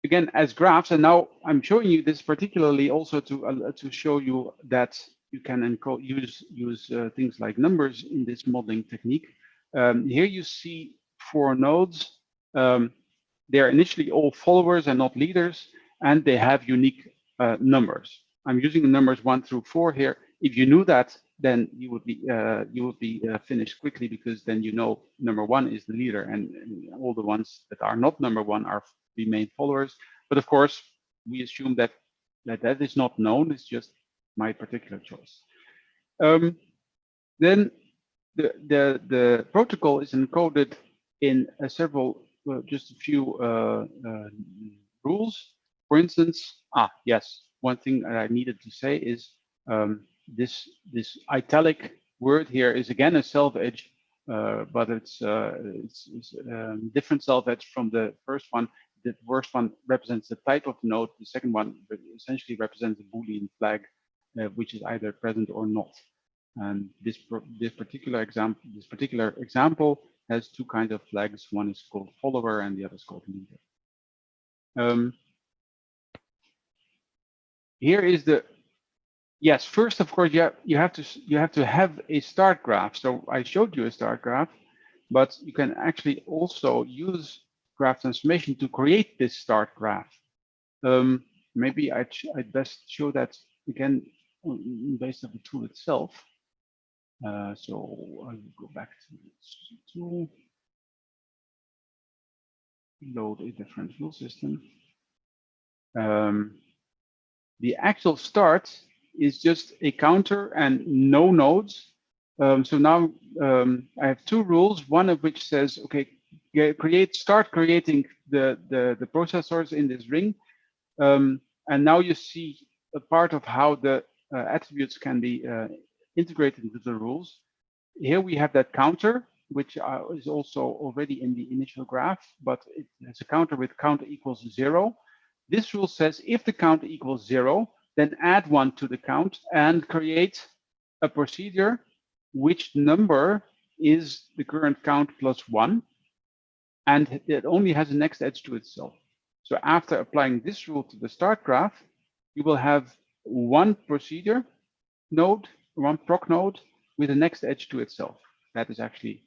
Again, as graphs, and now I'm showing you this particularly also to show you that you can use things like numbers in this modeling technique. Here you see 4 nodes. They're initially all followers and not leaders, and they have unique numbers. I'm using the numbers 1 through 4 here. If you knew that, then you would be finished quickly, because then you know number 1 is the leader, and all the ones that are not number 1 are remain followers. But of course, we assume that that is not known. It's just my particular choice. Then the protocol is encoded in several, just a few rules. For instance, yes, one thing that I needed to say is this italic word here is again a self-edge, but it's different self-edge from the first one. The first one represents the type of node. The second one essentially represents a Boolean flag, which is either present or not. And this particular example has 2 kinds of flags. One is called follower, and the other is called leader. Here is the yes. First, of course, you have to have a start graph. So I showed you a start graph, but you can actually also use graph transformation to create this start graph. Maybe I'd best show that again based on the tool itself. So I will go back to the tool, load a different rule system. The actual start is just a counter and no nodes. So now I have 2 rules, one of which says, okay, start creating the processors in this ring. And now you see a part of how the attributes can be integrated into the rules. Here we have that counter, which is also already in the initial graph, but it has a counter with count equals 0. This rule says if the count equals 0, then add 1 to the count and create a procedure which number is the current count plus 1, and it only has a next edge to itself. So after applying this rule to the start graph, you will have 1 procedure node, 1 proc node with the next edge to itself. That is actually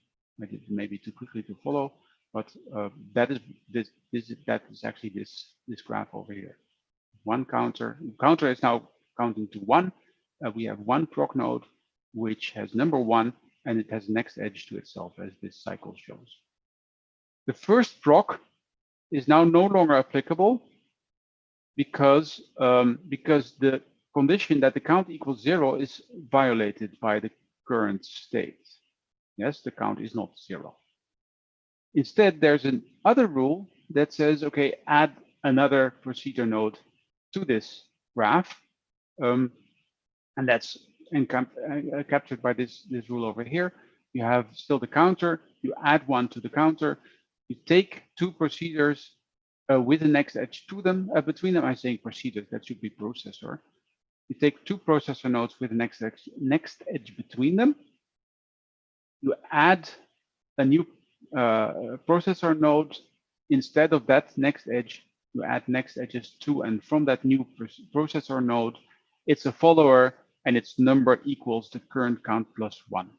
maybe too quickly to follow, but that is actually this graph over here. 1 counter. Counter is now counting to 1. We have 1 proc node which has number 1, and it has next edge to itself, as this cycle shows. The first proc is now no longer applicable because the condition that the count equals 0 is violated by the current state. Yes, the count is not 0. Instead, there's another rule that says, okay, add another procedure node to this graph, and that's captured by this rule over here. You have still the counter. You add 1 to the counter. You take 2 procedures with the next edge to them. Between them, I'm saying procedures. That should be processor. You take 2 processor nodes with the next edge between them. You add a new processor node instead of that next edge You add next edges to and from that new processor node. It's a follower, and its number equals the current count plus 1.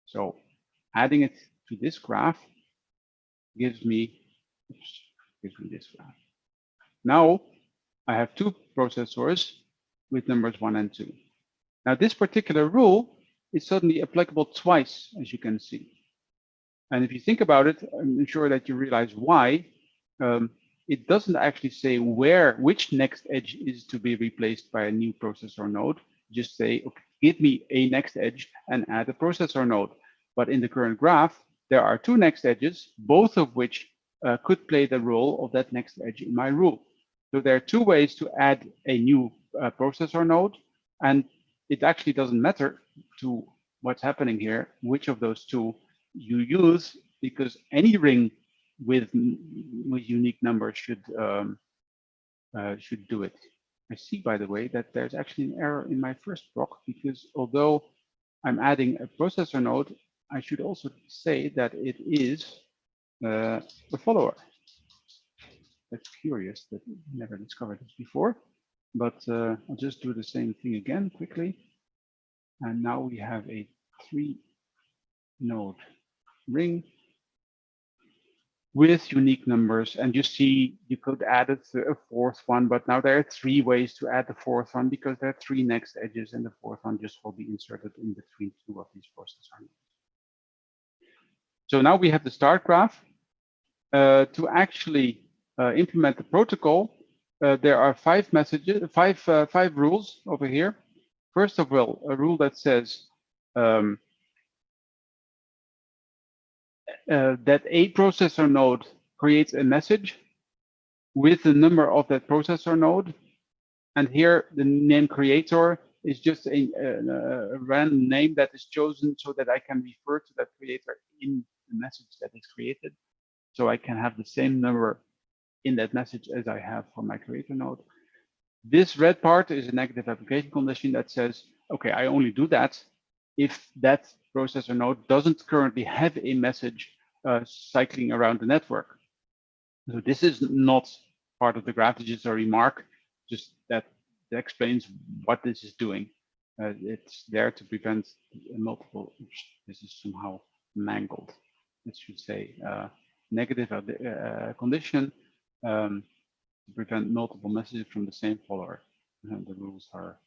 So adding it to this graph gives me this graph. Now I have two processors with numbers 1 and 2. Now this particular rule is suddenly applicable twice, as you can see. And if you think about it, I'm sure that you realize why. It doesn't actually say which next edge is to be replaced by a new processor node. Just say, okay, give me a next edge and add a processor node. But in the current graph, there are two next edges, both of which could play the role of that next edge in my rule. So there are two ways to add a new processor node, and it actually doesn't matter to what's happening here, which of those two you use, because any ring with unique numbers should do it. I see, by the way, that there's actually an error in my first block, because although I'm adding a processor node, I should also say that it is a follower. That's curious, that I never discovered this before, but I'll just do the same thing again quickly. And now we have a 3-node ring with unique numbers, and you see you could add a fourth one, but now there are 3 ways to add the fourth one, because there are 3 next edges, and the fourth one just will be inserted in between 2 of these processor nodes. So now we have the start graph. To actually implement the protocol, there are 5 messages, 5 rules over here. First of all, a rule that says that a processor node creates a message with the number of that processor node. And here the name creator is just a random name that is chosen so that I can refer to that creator in the message that is created. So I can have the same number in that message as I have for my creator node. This red part is a negative application condition that says, okay, I only do that if that processor node doesn't currently have a message cycling around the network. So this is not part of the graph, it's just a remark, just that explains what this is doing. It's there to prevent multiple, this is somehow mangled. It should say negative condition to prevent multiple messages from the same follower. And the rules are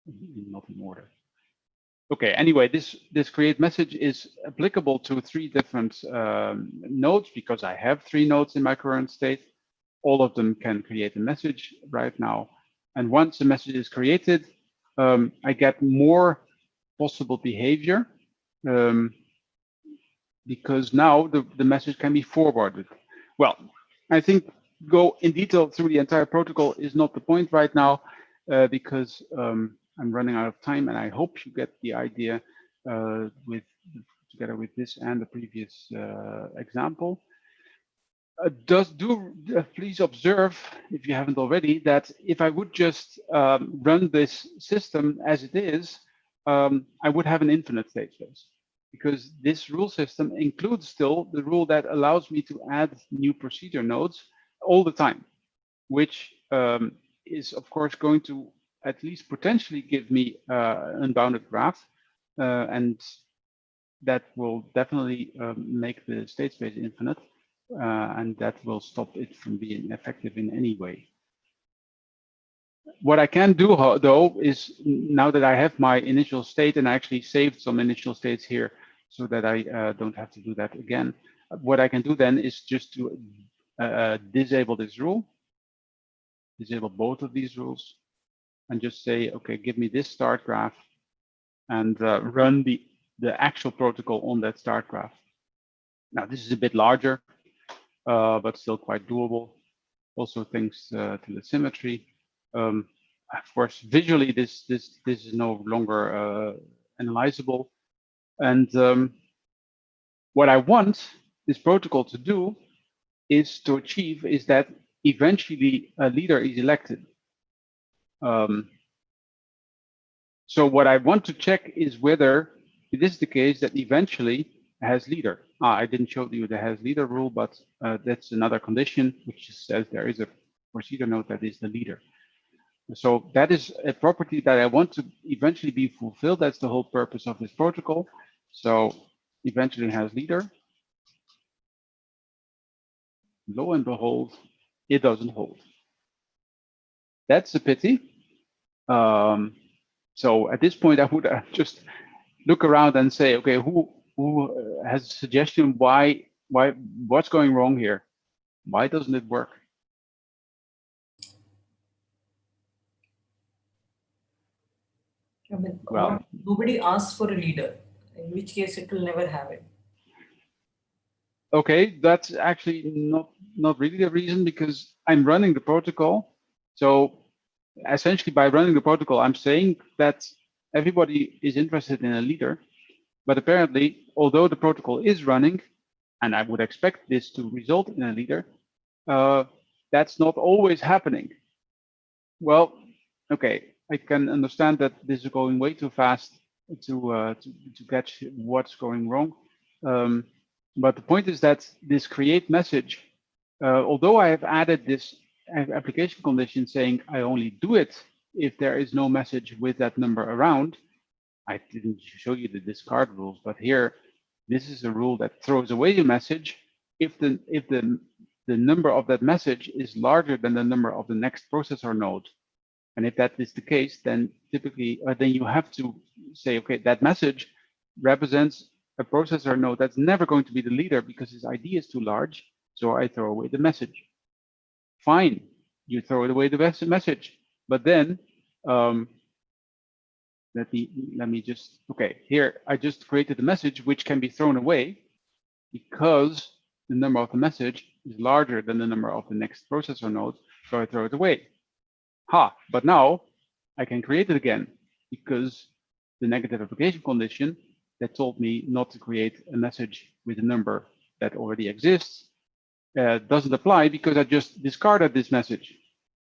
not in order. Okay, anyway, this create message is applicable to 3 different nodes, because I have 3 nodes in my current state. All of them can create a message right now. And once a message is created, I get more possible behavior, because now the message can be forwarded. Well, I think go in detail through the entire protocol is not the point right now, because I'm running out of time, and I hope you get the idea together with this and the previous example. Please observe, if you haven't already, that if I would just run this system as it is, I would have an infinite state space, because this rule system includes still the rule that allows me to add new procedure nodes all the time, which is of course going to at least potentially give me unbounded graph, and that will definitely make the state space infinite, and that will stop it from being effective in any way. What I can do, though, is now that I have my initial state, and I actually saved some initial states here so that I don't have to do that again, what I can do then is just to disable this rule, disable both of these rules, and just say, okay, give me this start graph, and run the actual protocol on that start graph. Now, this is a bit larger, but still quite doable. Also, thanks to the symmetry. Of course, visually, this is no longer analyzable. And what I want this protocol to do is to achieve is that eventually a leader is elected. So what I want to check is whether it is the case that eventually has leader. I didn't show you the has leader rule, but that's another condition which says there is a procedure node that is the leader. So that is a property that I want to eventually be fulfilled. That's the whole purpose of this protocol. So eventually has leader. Lo and behold, it doesn't hold. That's a pity. So at this point, I would just look around and say, okay, who has a suggestion? What's going wrong here? Why doesn't it work? I mean, Well, nobody asks for a leader, in which case it will never have it. okay, that's actually not really the reason, because I'm running the protocol. So essentially, by running the protocol, I'm saying that everybody is interested in a leader, but apparently, although the protocol is running, and I would expect this to result in a leader, that's not always happening. Well, okay, I can understand that this is going way too fast to catch what's going wrong. But the point is that this create message, although I have added this application condition saying I only do it if there is no message with that number around, I didn't show you the discard rules, but here, this is a rule that throws away a message if the number of that message is larger than the number of the next processor node. And if that is the case, then typically, then you have to say, okay, that message represents a processor node that's never going to be the leader because his ID is too large. So I throw away the message. Fine, you throw away the message, but then let me just, okay, here I just created a message which can be thrown away because the number of the message is larger than the number of the next processor node, so I throw it away. Ha, but now I can create it again because the negative application condition that told me not to create a message with a number that already exists doesn't apply because I just discarded this message.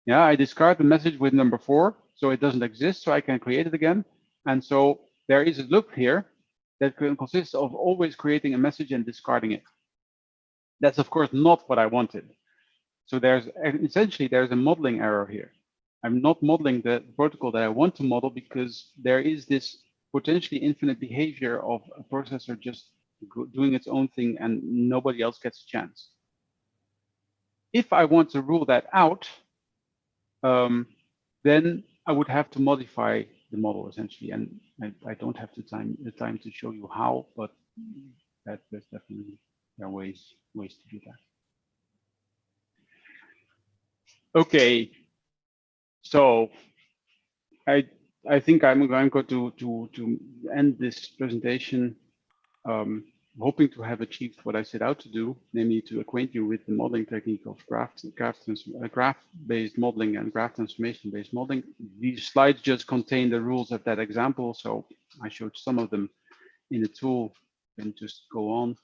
Yeah, I discard the message with number 4, so it doesn't exist, so I can create it again. And so there is a loop here that consists of always creating a message and discarding it. That's of course not what I wanted. So there's essentially there's a modeling error here. I'm not modeling the protocol that I want to model because there is this potentially infinite behavior of a processor just doing its own thing and nobody else gets a chance. If I want to rule that out, then I would have to modify the model essentially, and I don't have the time to show you how, but there's definitely there are ways to do that. Okay, so I think I'm going to end this presentation, hoping to have achieved what I set out to do, namely to acquaint you with the modeling technique of graph-based modeling and graph transformation-based modeling. These slides just contain the rules of that example, so I showed some of them in the tool and just go on.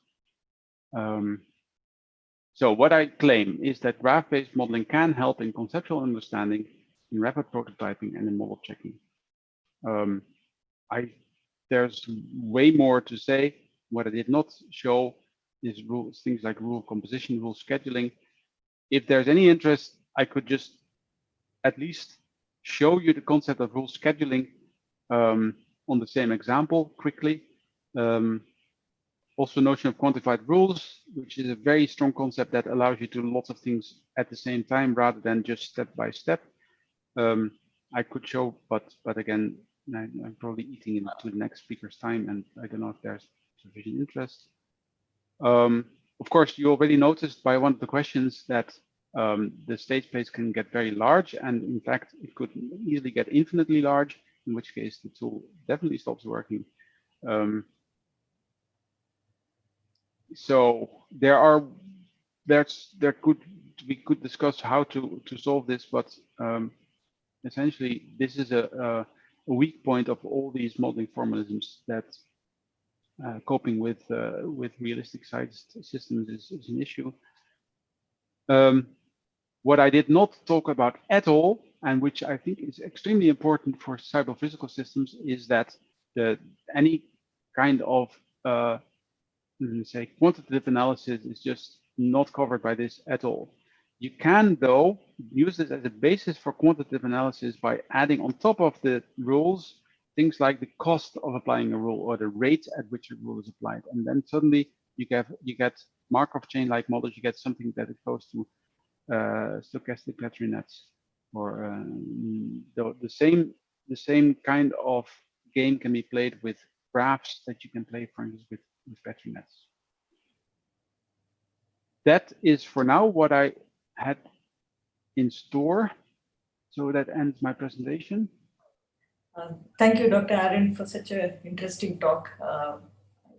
So what I claim is that graph-based modeling can help in conceptual understanding, in rapid prototyping, and in model checking. There's way more to say. What I did not show is rules, things like rule composition, rule scheduling. If there's any interest, I could just at least show you the concept of rule scheduling on the same example quickly. Also notion of quantified rules, which is a very strong concept that allows you to do lots of things at the same time rather than just step by step. I could show, but again, I'm probably eating into the next speaker's time, and I don't know if there's sufficient interest. Of course, you already noticed by one of the questions that the state space can get very large, and in fact, it could easily get infinitely large, in which case the tool definitely stops working. So we could discuss how to solve this, but essentially this is a weak point of all these modeling formalisms, that coping with realistic sized systems is an issue. What I did not talk about at all, and which I think is extremely important for cyber-physical systems, is that any kind of say quantitative analysis is just not covered by this at all. You can, though, use this as a basis for quantitative analysis by adding on top of the rules things like the cost of applying a rule or the rate at which a rule is applied. And then suddenly you get Markov chain-like models, you get something that is close to stochastic battery nets, or the same kind of game can be played with graphs that you can play, for instance, with battery nets. That is for now what I had in store. So that ends my presentation. Thank you, Dr. Arend, for such an interesting talk.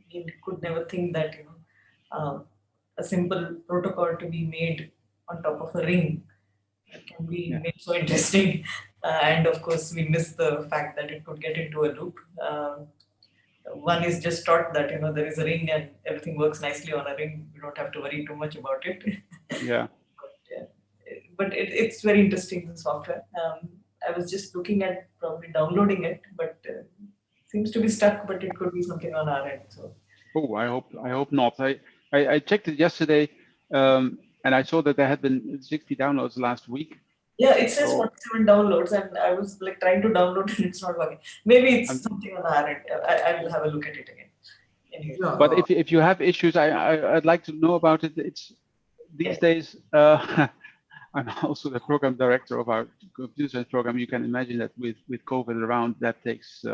You could never think that a simple protocol to be made on top of a ring can be made so interesting. And of course, we missed the fact that it could get into a loop. One is just taught that there is a ring and everything works nicely on a ring. You don't have to worry too much about it. Yeah. But it's very interesting, the software. I was just looking at probably downloading it, but seems to be stuck. But it could be something on our end. So. Oh, I hope not. I checked it yesterday, and I saw that there had been 60 downloads last week. Yeah, it says 47 downloads, and I was like trying to download it, and it's not working. Maybe it's something on our end. I will have a look at it again. Anyway. Yeah, but if you have issues, I'd like to know about it. It's these days. I'm also the program director of our computer science program. You can imagine that with COVID around, that takes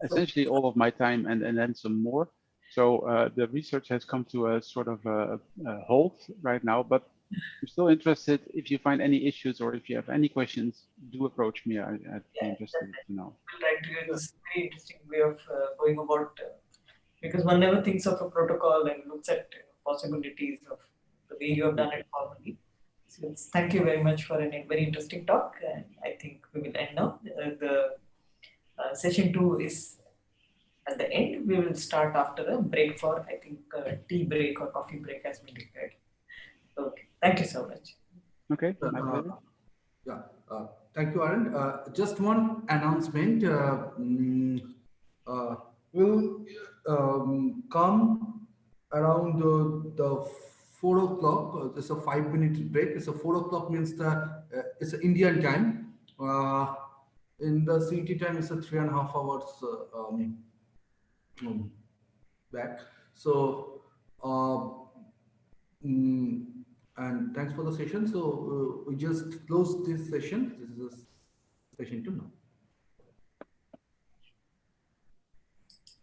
essentially all of my time and then some more. So the research has come to a sort of a halt right now, but I'm still interested. If you find any issues or if you have any questions, do approach me. I'd be interested to know. Right, it's a very interesting way of going about, because one never thinks of a protocol and looks at possibilities of the way you have done it formally. So thank you very much for a very interesting talk, and I think we will end now. The session 2 is at the end. We will start after a break for, I think, tea break or coffee break has been declared. Okay, thank you so much. Okay, my pleasure. Thank you, Arend. Just one announcement. We'll come around the 4 o'clock. It's a 5-minute break. It's a 4 o'clock means that it's Indian time. In the CT time, it's a 3.5 hours back. So, and thanks for the session. So we just close this session. This is session 2 now.